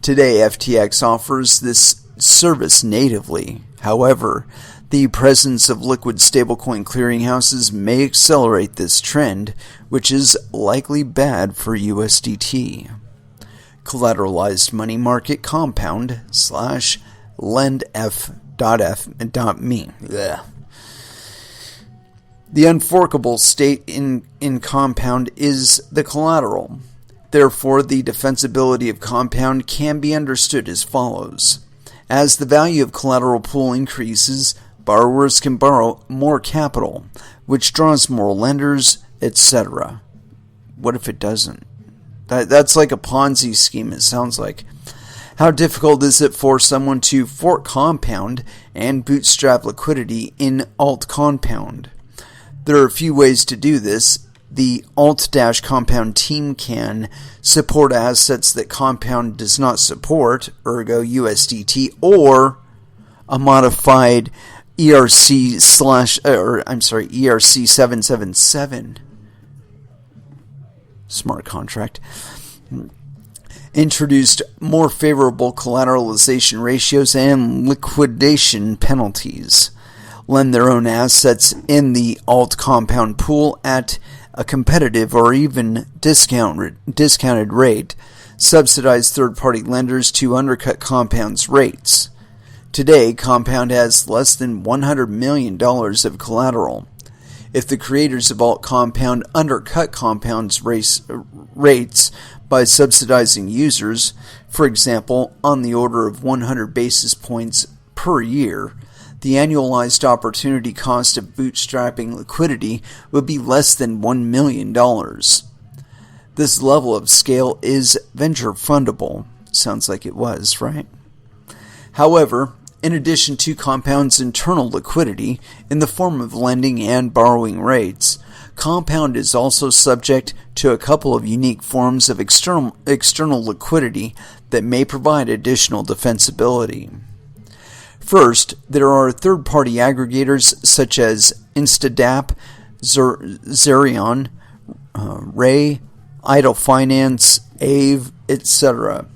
Today, FTX offers this service natively. However, the presence of liquid stablecoin clearinghouses may accelerate this trend, which is likely bad for USDT. Collateralized money market compound / lendf.me. The unforkable state in compound is the collateral. Therefore, the defensibility of compound can be understood as follows. As the value of collateral pool increases, borrowers can borrow more capital, which draws more lenders, etc. What if it doesn't? That's like a Ponzi scheme, it sounds like. How difficult is it for someone to fork compound and bootstrap liquidity in alt compound? There are a few ways to do this. The alt-compound team can support assets that compound does not support, ergo USDT, or a modified ERC 777 smart contract introduced more favorable collateralization ratios and liquidation penalties. Lend their own assets in the alt compound pool at a competitive or even discounted rate, subsidize third-party lenders to undercut compound's rates. Today, Compound has less than $100 million of collateral. If the creators of alt compound undercut compound's rates by subsidizing users, for example, on the order of 100 basis points per year, the annualized opportunity cost of bootstrapping liquidity would be less than $1 million. This level of scale is venture fundable. Sounds like it was, right? However, in addition to Compound's internal liquidity in the form of lending and borrowing rates, Compound is also subject to a couple of unique forms of external liquidity that may provide additional defensibility. First, there are third-party aggregators such as Instadap, Zerion, Ray, Idle Finance, Aave, etc.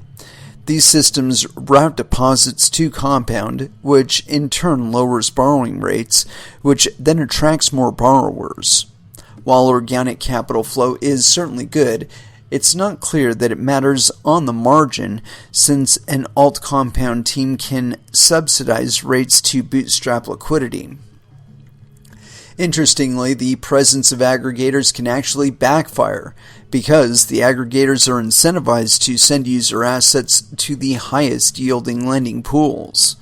These systems route deposits to Compound, which in turn lowers borrowing rates, which then attracts more borrowers. While organic capital flow is certainly good, it's not clear that it matters on the margin, since an alt compound team can subsidize rates to bootstrap liquidity. Interestingly, the presence of aggregators can actually backfire, because the aggregators are incentivized to send user assets to the highest yielding lending pools.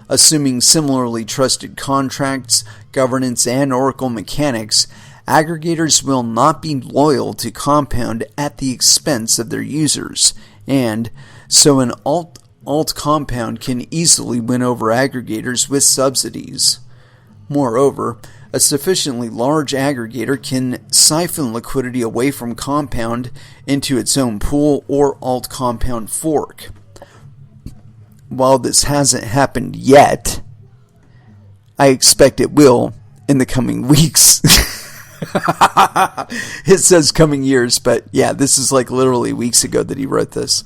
Assuming similarly trusted contracts, governance, and Oracle mechanics, aggregators will not be loyal to Compound at the expense of their users, and so an alt alt compound can easily win over aggregators with subsidies. Moreover, a sufficiently large aggregator can siphon liquidity away from compound into its own pool or alt compound fork. While this hasn't happened yet, I expect it will in the coming weeks. It says coming years, but yeah, this is like literally weeks ago that he wrote this.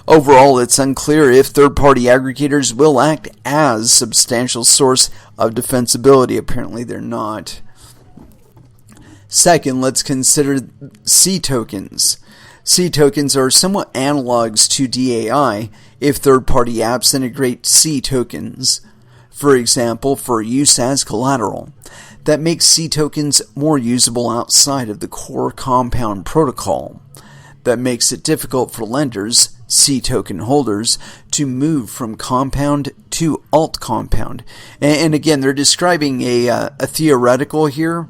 Overall, it's unclear if third-party aggregators will act as substantial source of defensibility. Apparently they're not. Second, let's consider C tokens. C tokens are somewhat analogs to DAI if third-party apps integrate C tokens, for example, for use as collateral. That makes C tokens more usable outside of the core compound protocol. That makes it difficult for lenders, C token holders, to move from compound to alt compound. And again, they're describing a theoretical here,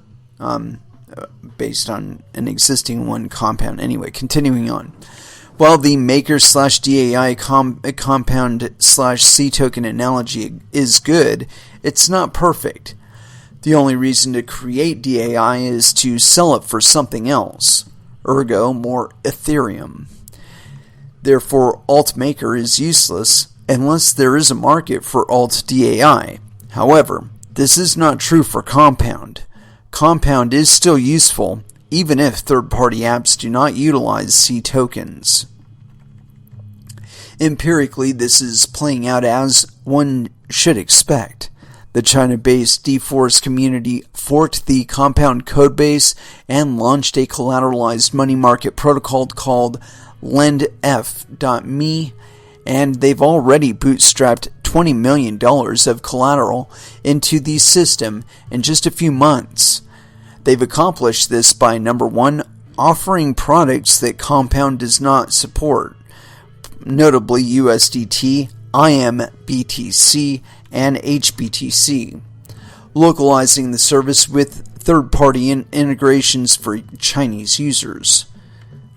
based on an existing one compound. Anyway, continuing on. While the maker/DAI compound/C token analogy is good, it's not perfect. The only reason to create DAI is to sell it for something else, ergo more Ethereum. Therefore, alt maker is useless unless there is a market for alt DAI. However, this is not true for compound. Compound is still useful, even if third-party apps do not utilize C tokens. Empirically, this is playing out as one should expect. The China-based DForce community forked the compound codebase and launched a collateralized money market protocol called LendF.me, and they've already bootstrapped $20 million of collateral into the system in just a few months. They've accomplished this by, number one, offering products that Compound does not support, notably USDT, IMBTC, and HBTC, localizing the service with third-party integrations for Chinese users.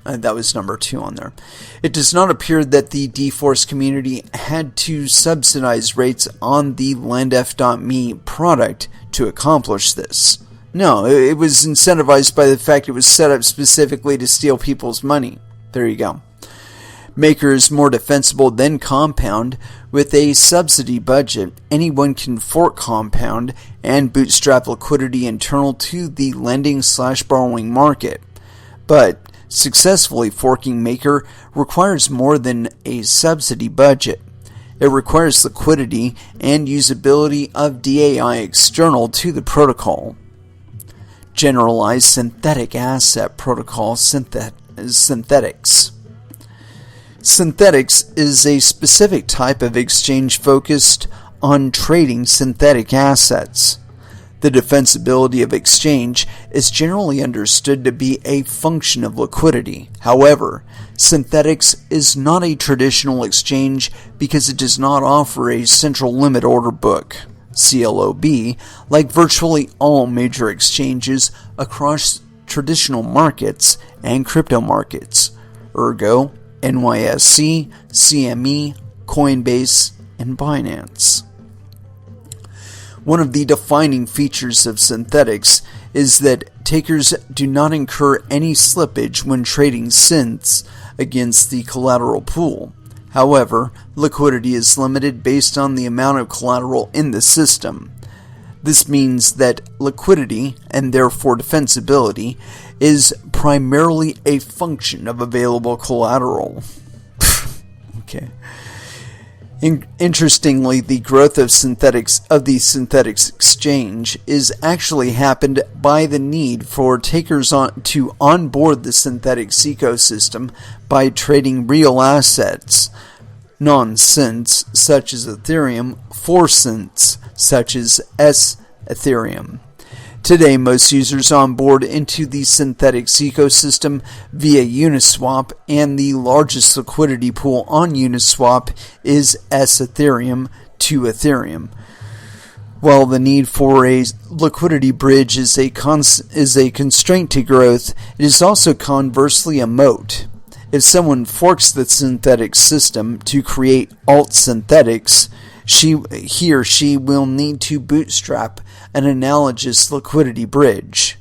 That was number 2 on there. It does not appear that the DForce community had to subsidize rates on the LendF.me product to accomplish this. No, it was incentivized by the fact it was set up specifically to steal people's money. There you go. Maker is more defensible than Compound. With a subsidy budget, anyone can fork Compound and bootstrap liquidity internal to the lending/borrowing market. But successfully forking Maker requires more than a subsidy budget. It requires liquidity and usability of DAI external to the protocol. Generalized Synthetic Asset Protocol Synthetics. Synthetics is a specific type of exchange focused on trading synthetic assets. The defensibility of exchange is generally understood to be a function of liquidity. However, synthetics is not a traditional exchange because it does not offer a central limit order book, CLOB, like virtually all major exchanges across traditional markets and crypto markets, ergo NYSE, CME, Coinbase, and Binance. One of the defining features of synthetics is that takers do not incur any slippage when trading synths against the collateral pool. However, liquidity is limited based on the amount of collateral in the system. This means that liquidity, and therefore defensibility, is primarily a function of available collateral. Okay. Interestingly, the growth of the synthetics exchange is actually happened by the need for takers to onboard the synthetics ecosystem by trading real assets, non-synths such as Ethereum, for synths such as Ethereum. Today, most users onboard into the synthetics ecosystem via Uniswap, and the largest liquidity pool on Uniswap is Ethereum to Ethereum. While the need for a liquidity bridge is a constraint to growth, it is also conversely a moat. If someone forks the synthetic system to create alt-synthetics, he or she will need to bootstrap an analogous liquidity bridge.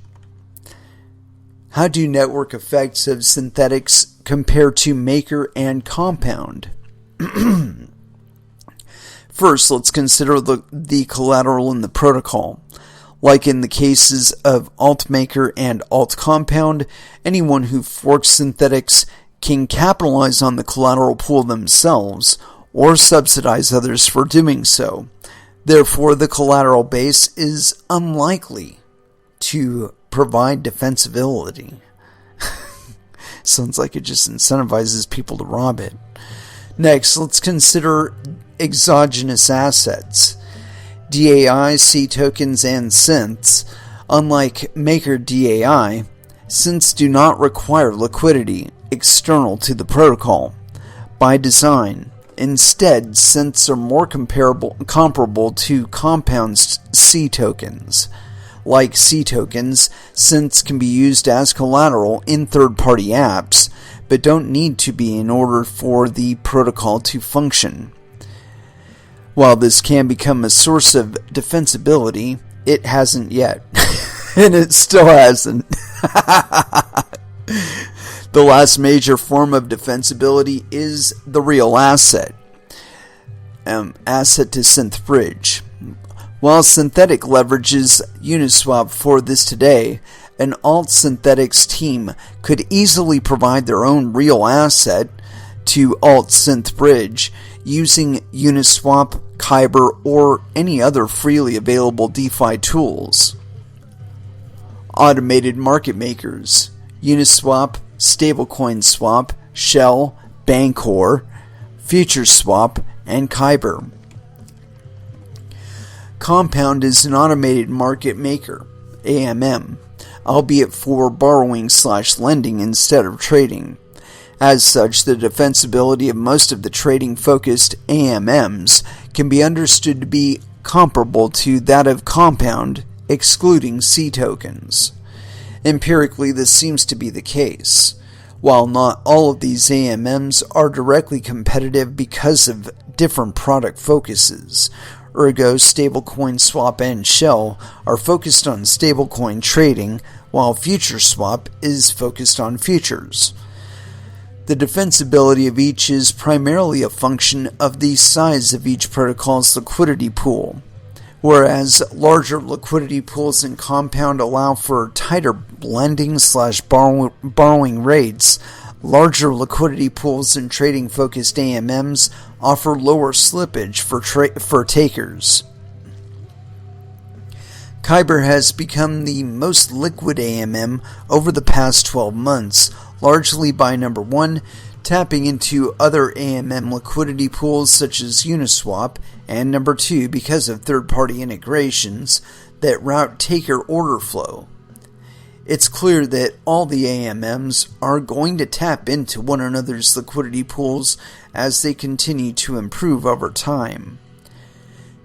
How do network effects of synthetics compare to maker and compound? First, let's consider the collateral in the protocol. Like in the cases of alt-maker and alt-compound, anyone who forks synthetics can capitalize on the collateral pool themselves or subsidize others for doing so. Therefore, the collateral base is unlikely to provide defensibility. Sounds like it just incentivizes people to rob it. Next, let's consider exogenous assets. DAI, C tokens, and synths, unlike maker DAI, synths do not require liquidity external to the protocol. By design, instead, synths are more comparable to compounds C tokens. Like C tokens, synths can be used as collateral in third-party apps, but don't need to be in order for the protocol to function. While this can become a source of defensibility, it hasn't yet. And it still hasn't. The last major form of defensibility is the real asset. Asset to synth bridge. While synthetic leverages Uniswap for this today, an alt-synthetics team could easily provide their own real asset to alt-synth bridge using Uniswap, Kyber, or any other freely available DeFi tools. Automated market makers: Uniswap, Stablecoin Swap, Shell, Bancor, FutureSwap, and Kyber. Compound is an automated market maker, AMM, albeit for borrowing/lending instead of trading. As such, the defensibility of most of the trading-focused AMMs can be understood to be comparable to that of Compound, excluding C tokens. Empirically, this seems to be the case. While not all of these AMMs are directly competitive because of different product focuses, ergo Stablecoin Swap and Shell are focused on stablecoin trading, while FutureSwap is focused on futures. The defensibility of each is primarily a function of the size of each protocol's liquidity pool. Whereas larger liquidity pools in Compound allow for tighter blending/borrowing rates, larger liquidity pools in trading-focused AMMs offer lower slippage for takers. Kyber has become the most liquid AMM over the past 12 months, largely by number 1, tapping into other AMM liquidity pools such as Uniswap, and number 2, because of third-party integrations that route taker order flow. It's clear that all the AMMs are going to tap into one another's liquidity pools as they continue to improve over time.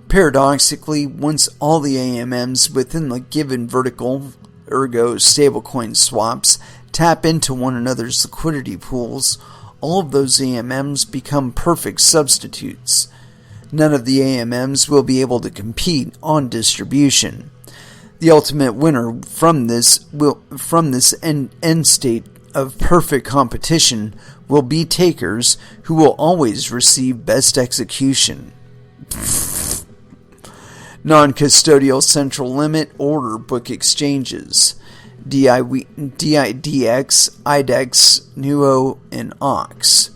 Paradoxically, once all the AMMs within the given vertical, ergo stablecoin swaps, tap into one another's liquidity pools, all of those AMMs become perfect substitutes. None of the AMMs will be able to compete on distribution. The ultimate winner from this end state of perfect competition will be takers who will always receive best execution. Non-custodial central limit order book exchanges. Duex, IDEX, Nuo, and Ox.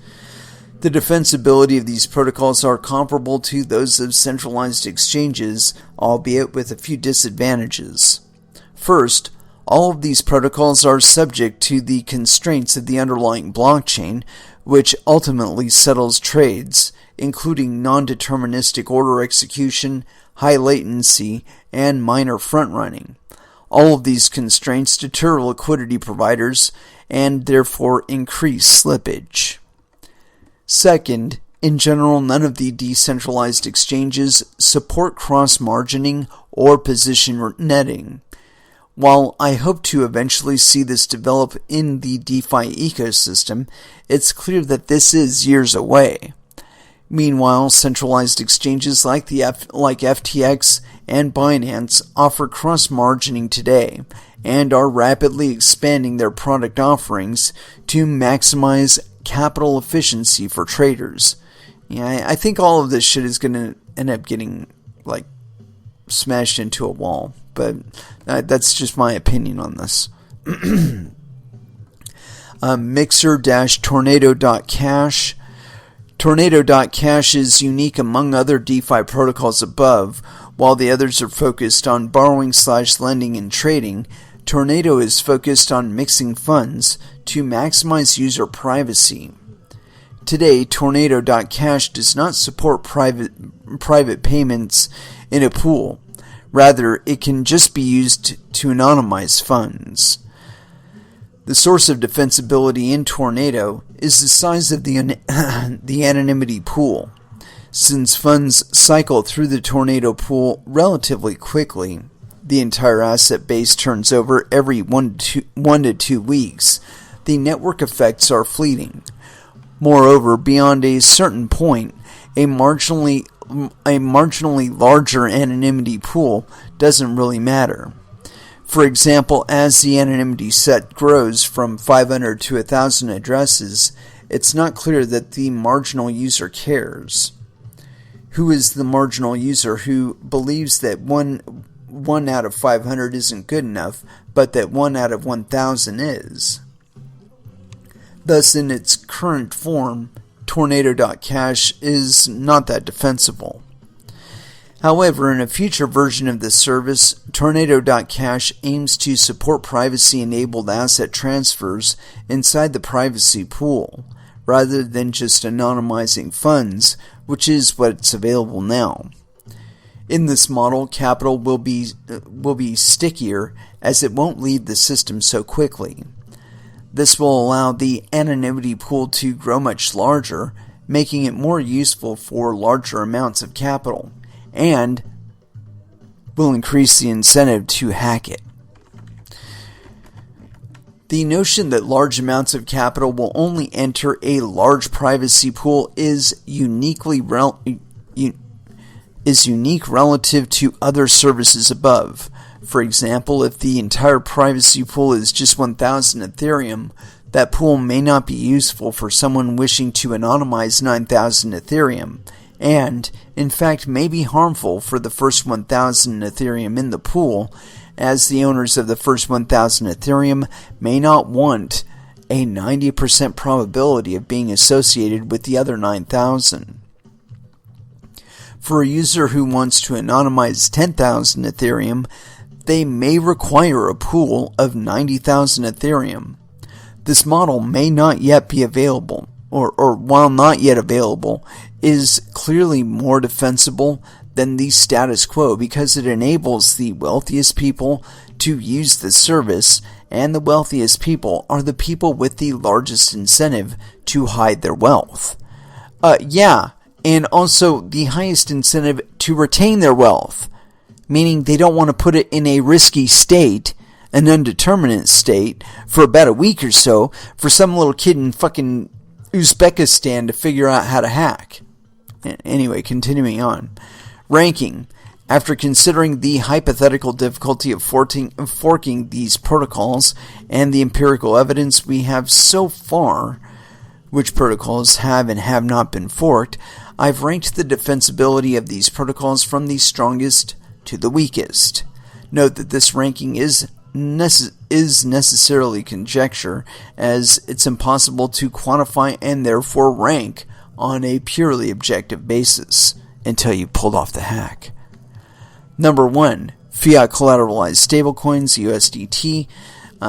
The defensibility of these protocols are comparable to those of centralized exchanges, albeit with a few disadvantages. First, all of these protocols are subject to the constraints of the underlying blockchain, which ultimately settles trades, including non-deterministic order execution, high latency, and minor front-running. All of these constraints deter liquidity providers and therefore increase slippage. Second, in general, none of the decentralized exchanges support cross-margining or position netting. While I hope to eventually see this develop in the DeFi ecosystem, it's clear that this is years away. Meanwhile, centralized exchanges like FTX and Binance offer cross-margining today and are rapidly expanding their product offerings to maximize capital efficiency for traders. Yeah, I think all of this shit is going to end up getting smashed into a wall, but that's just my opinion on this. Mixer-tornado.cash. Tornado.cash is unique among other DeFi protocols above. While the others are focused on borrowing/lending and trading, Tornado is focused on mixing funds to maximize user privacy. Today, Tornado.cash does not support private payments in a pool. Rather, it can just be used to anonymize funds. The source of defensibility in Tornado is the size of the anonymity pool. Since funds cycle through the Tornado pool relatively quickly, the entire asset base turns over every 1 to 2 weeks. The network effects are fleeting. Moreover, beyond a certain point, a marginally larger anonymity pool doesn't really matter. For example, as the anonymity set grows from 500 to 1,000 addresses, it's not clear that the marginal user cares. Who is the marginal user who believes that one out of 500 isn't good enough, but that 1 out of 1,000 is? Thus, in its current form, Tornado.cash is not that defensible. However, in a future version of this service, Tornado.cash aims to support privacy-enabled asset transfers inside the privacy pool, rather than just anonymizing funds, which is what's available now. In this model, capital will be stickier, as it won't leave the system so quickly. This will allow the anonymity pool to grow much larger, making it more useful for larger amounts of capital, and will increase the incentive to hack it. The notion that large amounts of capital will only enter a large privacy pool is unique relative to other services above. For example, if the entire privacy pool is just 1,000 Ethereum, that pool may not be useful for someone wishing to anonymize 9,000 Ethereum, and, in fact, may be harmful for the first 1,000 Ethereum in the pool, as the owners of the first 1,000 Ethereum may not want a 90% probability of being associated with the other 9,000. For a user who wants to anonymize 10,000 Ethereum, they may require a pool of 90,000 Ethereum. This model may not yet be available, or while not yet available, is clearly more defensible than the status quo because it enables the wealthiest people to use the service, and the wealthiest people are the people with the largest incentive to hide their wealth. And also the highest incentive to retain their wealth, meaning they don't want to put it in a risky state, an undeterminate state, for about a week or so for some little kid in fucking Uzbekistan to figure out how to hack. Anyway, continuing on. Ranking. After considering the hypothetical difficulty of forking these protocols and the empirical evidence we have so far, which protocols have and have not been forked, I've ranked the defensibility of these protocols from the strongest to the weakest. Note that this ranking is necessarily conjecture, as it's impossible to quantify and therefore rank on a purely objective basis until you pulled off the hack. Number 1, Fiat Collateralized Stablecoins, USDT.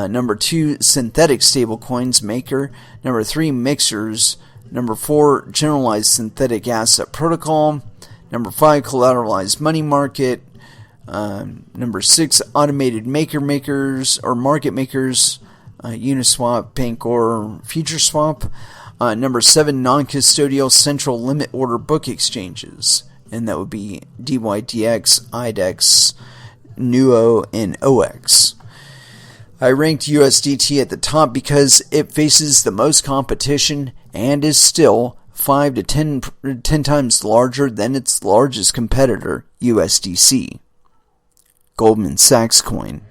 Number 2, Synthetic Stablecoins, Maker. Number 3, Mixers. Number 4, Generalized Synthetic Asset Protocol. Number 5, Collateralized Money Market. Number 6, Automated Market Makers, Uniswap, Bancor, FutureSwap. Number 7, Non-Custodial Central Limit Order Book Exchanges, and that would be DYDX, IDEX, NUO, and OX. I ranked USDT at the top because it faces the most competition and is still 5 to 10 times larger than its largest competitor, USDC. Goldman Sachs coin.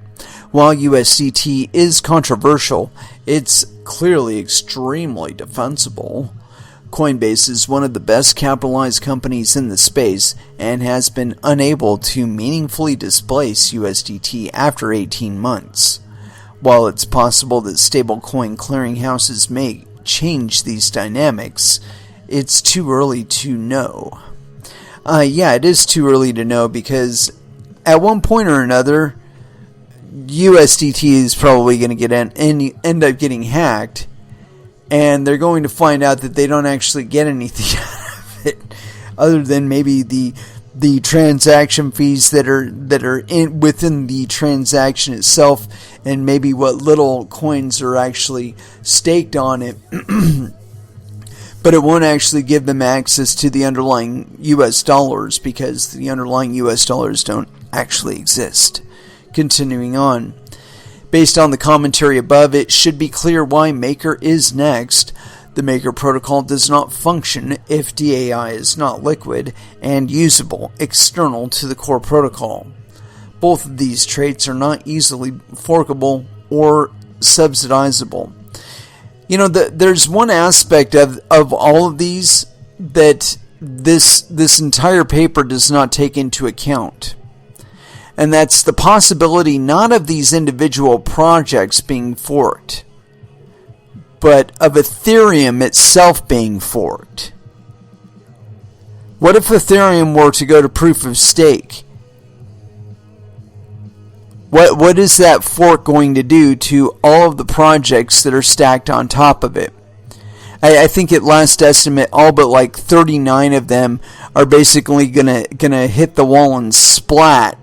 While USDT is controversial, it's clearly extremely defensible. Coinbase is one of the best capitalized companies in the space and has been unable to meaningfully displace USDT after 18 months. While it's possible that stablecoin clearinghouses may change these dynamics, it's too early to know. It is too early to know because at one point or another, USDT is probably going to end up getting hacked, and they're going to find out that they don't actually get anything out of it, other than maybe the transaction fees that are within the transaction itself, and maybe what little coins are actually staked on it. But it won't actually give them access to the underlying US dollars because the underlying US dollars don't actually exist. Continuing on. Based on the commentary above, it should be clear why Maker is next. The Maker protocol does not function if DAI is not liquid and usable external to the core protocol. Both of these traits are not easily forkable or subsidizable. There's one aspect of all of these that this entire paper does not take into account. And that's the possibility not of these individual projects being forked, but of Ethereum itself being forked. What if Ethereum were to go to proof of stake? What is that fork going to do to all of the projects that are stacked on top of it? I think at last estimate, all but like 39 of them are basically gonna hit the wall and splat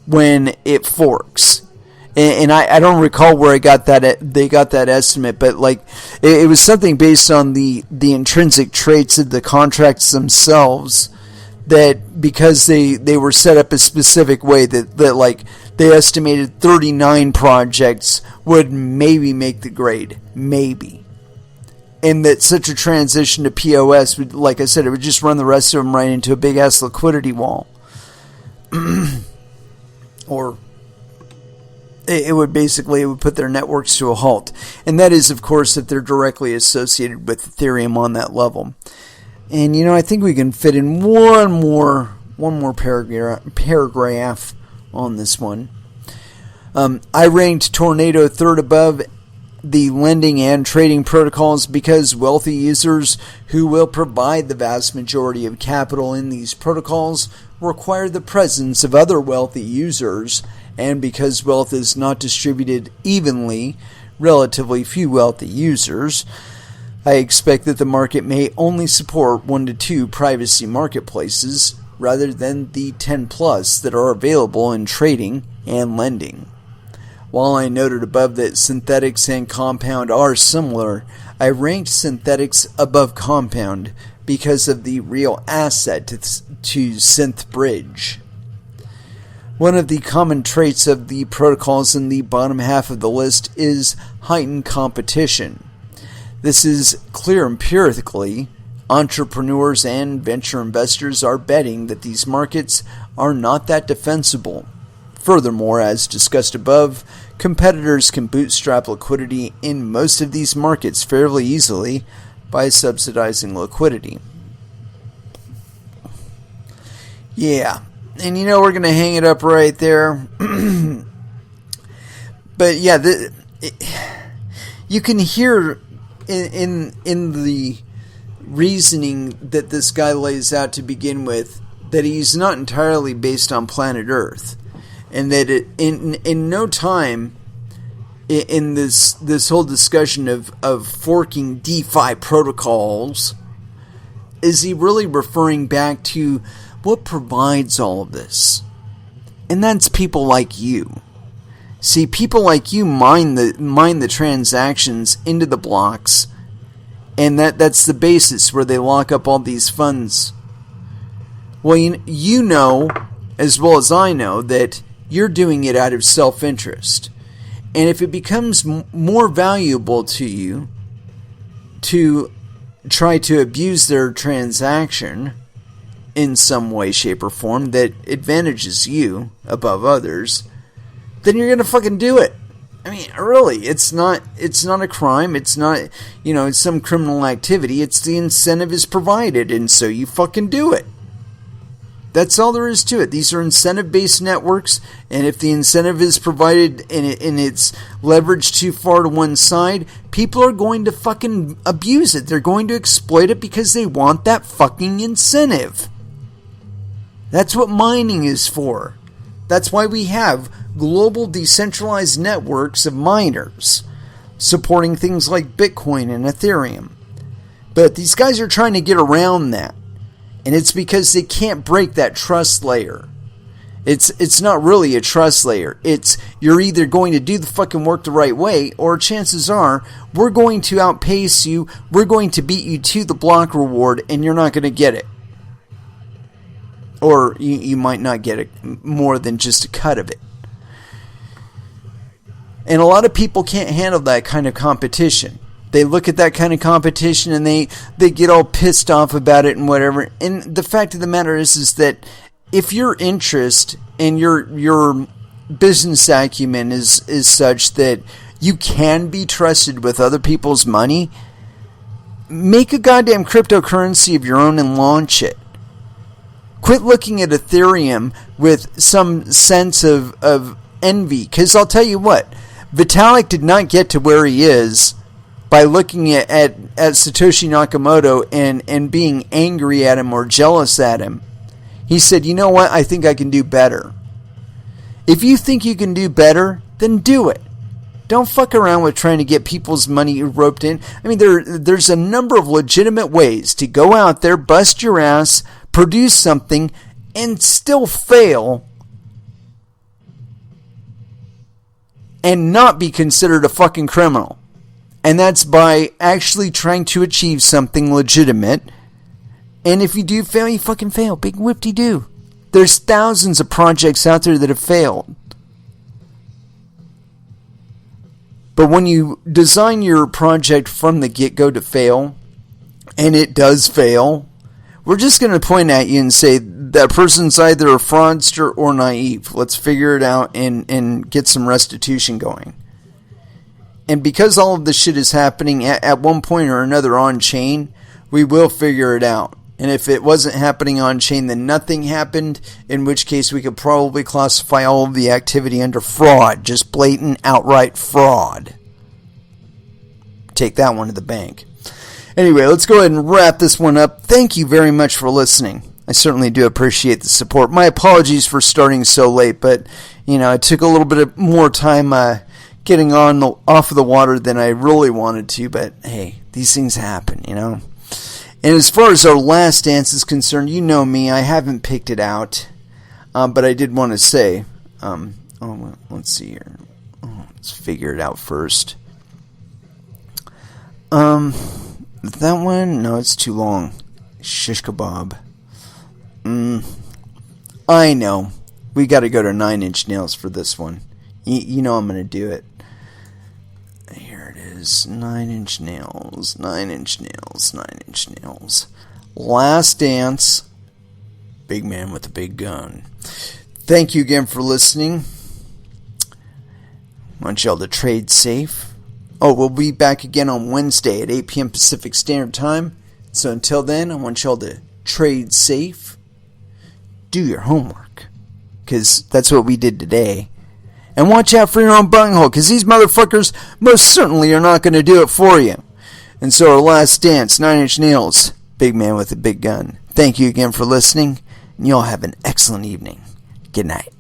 when it forks. And I don't recall where they got that estimate, but like it was something based on the intrinsic traits of the contracts themselves, that because they were set up a specific way that like they estimated 39 projects would maybe make the grade, maybe. And that such a transition to POS would, like I said, it would just run the rest of them right into a big ass liquidity wall. Or it would put their networks to a halt. And that is, of course, if they're directly associated with Ethereum on that level. And, I think we can fit in one more paragraph on this one. I ranked Tornado third above the lending and trading protocols because wealthy users who will provide the vast majority of capital in these protocols require the presence of other wealthy users, and because wealth is not distributed evenly, relatively few wealthy users, I expect that the market may only support 1 to 2 privacy marketplaces rather than the 10 plus that are available in trading and lending. While I noted above that synthetics and compound are similar, I ranked synthetics above compound because of the real asset to synth bridge. One of the common traits of the protocols in the bottom half of the list is heightened competition. This is clear empirically. Entrepreneurs and venture investors are betting that these markets are not that defensible. Furthermore, as discussed above, competitors can bootstrap liquidity in most of these markets fairly easily by subsidizing liquidity. Yeah, and we're going to hang it up right there. But yeah, you can hear in the reasoning that this guy lays out to begin with that he's not entirely based on planet Earth. And that in no time in this whole discussion of forking DeFi protocols is he really referring back to what provides all of this. And that's people like you. See, people like you mine the transactions into the blocks, and that's the basis where they lock up all these funds. Well, you know as well as I know that you're doing it out of self-interest. And if it becomes more valuable to you to try to abuse their transaction in some way, shape, or form that advantages you above others, then you're going to fucking do it. I mean, really, it's not a crime. It's not, it's some criminal activity. It's the incentive is provided, and so you fucking do it. That's all there is to it. These are incentive-based networks, and if the incentive is provided and it's leveraged too far to one side, people are going to fucking abuse it. They're going to exploit it because they want that fucking incentive. That's what mining is for. That's why we have global decentralized networks of miners supporting things like Bitcoin and Ethereum. But these guys are trying to get around that. And it's because they can't break that trust layer. It's not really a trust layer. It's you're either going to do the fucking work the right way, or chances are we're going to outpace you, we're going to beat you to the block reward, and you're not going to get it. Or you might not get it more than just a cut of it. And a lot of people can't handle that kind of competition. They look at that kind of competition and they get all pissed off about it and whatever. And the fact of the matter is that if your interest and your business acumen is such that you can be trusted with other people's money, make a goddamn cryptocurrency of your own and launch it. Quit looking at Ethereum with some sense of envy. Because I'll tell you what, Vitalik did not get to where he is by looking at Satoshi Nakamoto and being angry at him or jealous at him. He said, you know what, I think I can do better. If you think you can do better, then do it. Don't fuck around with trying to get people's money roped in. I mean, there's a number of legitimate ways to go out there, bust your ass, produce something, and still fail and not be considered a fucking criminal. And that's by actually trying to achieve something legitimate. And if you do fail, you fucking fail. Big whoop-de-doo. There's thousands of projects out there that have failed. But when you design your project from the get-go to fail, and it does fail, we're just going to point at you and say that person's either a fraudster or naive. Let's figure it out and get some restitution going. And because all of this shit is happening at one point or another on-chain, we will figure it out. And if it wasn't happening on-chain, then nothing happened, in which case we could probably classify all of the activity under fraud. Just blatant, outright fraud. Take that one to the bank. Anyway, let's go ahead and wrap this one up. Thank you very much for listening. I certainly do appreciate the support. My apologies for starting so late, but, it took a little bit of more time getting off of the water than I really wanted to, but hey, these things happen, And as far as our last dance is concerned, you know me, I haven't picked it out, but I did want to say, let's see here, let's figure it out first. That one, no, it's too long. Shish kebab. I know, we got to go to 9 Inch Nails for this one. You know I'm going to do it. Here it is. 9 Inch Nails. 9 Inch Nails. 9 Inch Nails. Last Dance. Big man with a big gun. Thank you again for listening. Want y'all to trade safe. We'll be back again on Wednesday at 8 p.m. Pacific Standard Time. So until then, I want y'all to trade safe. Do your homework. Because that's what we did today. And watch out for your own bunghole, because these motherfuckers most certainly are not going to do it for you. And so our last dance, 9 Inch Nails, big man with a big gun. Thank you again for listening, and y'all have an excellent evening. Good night.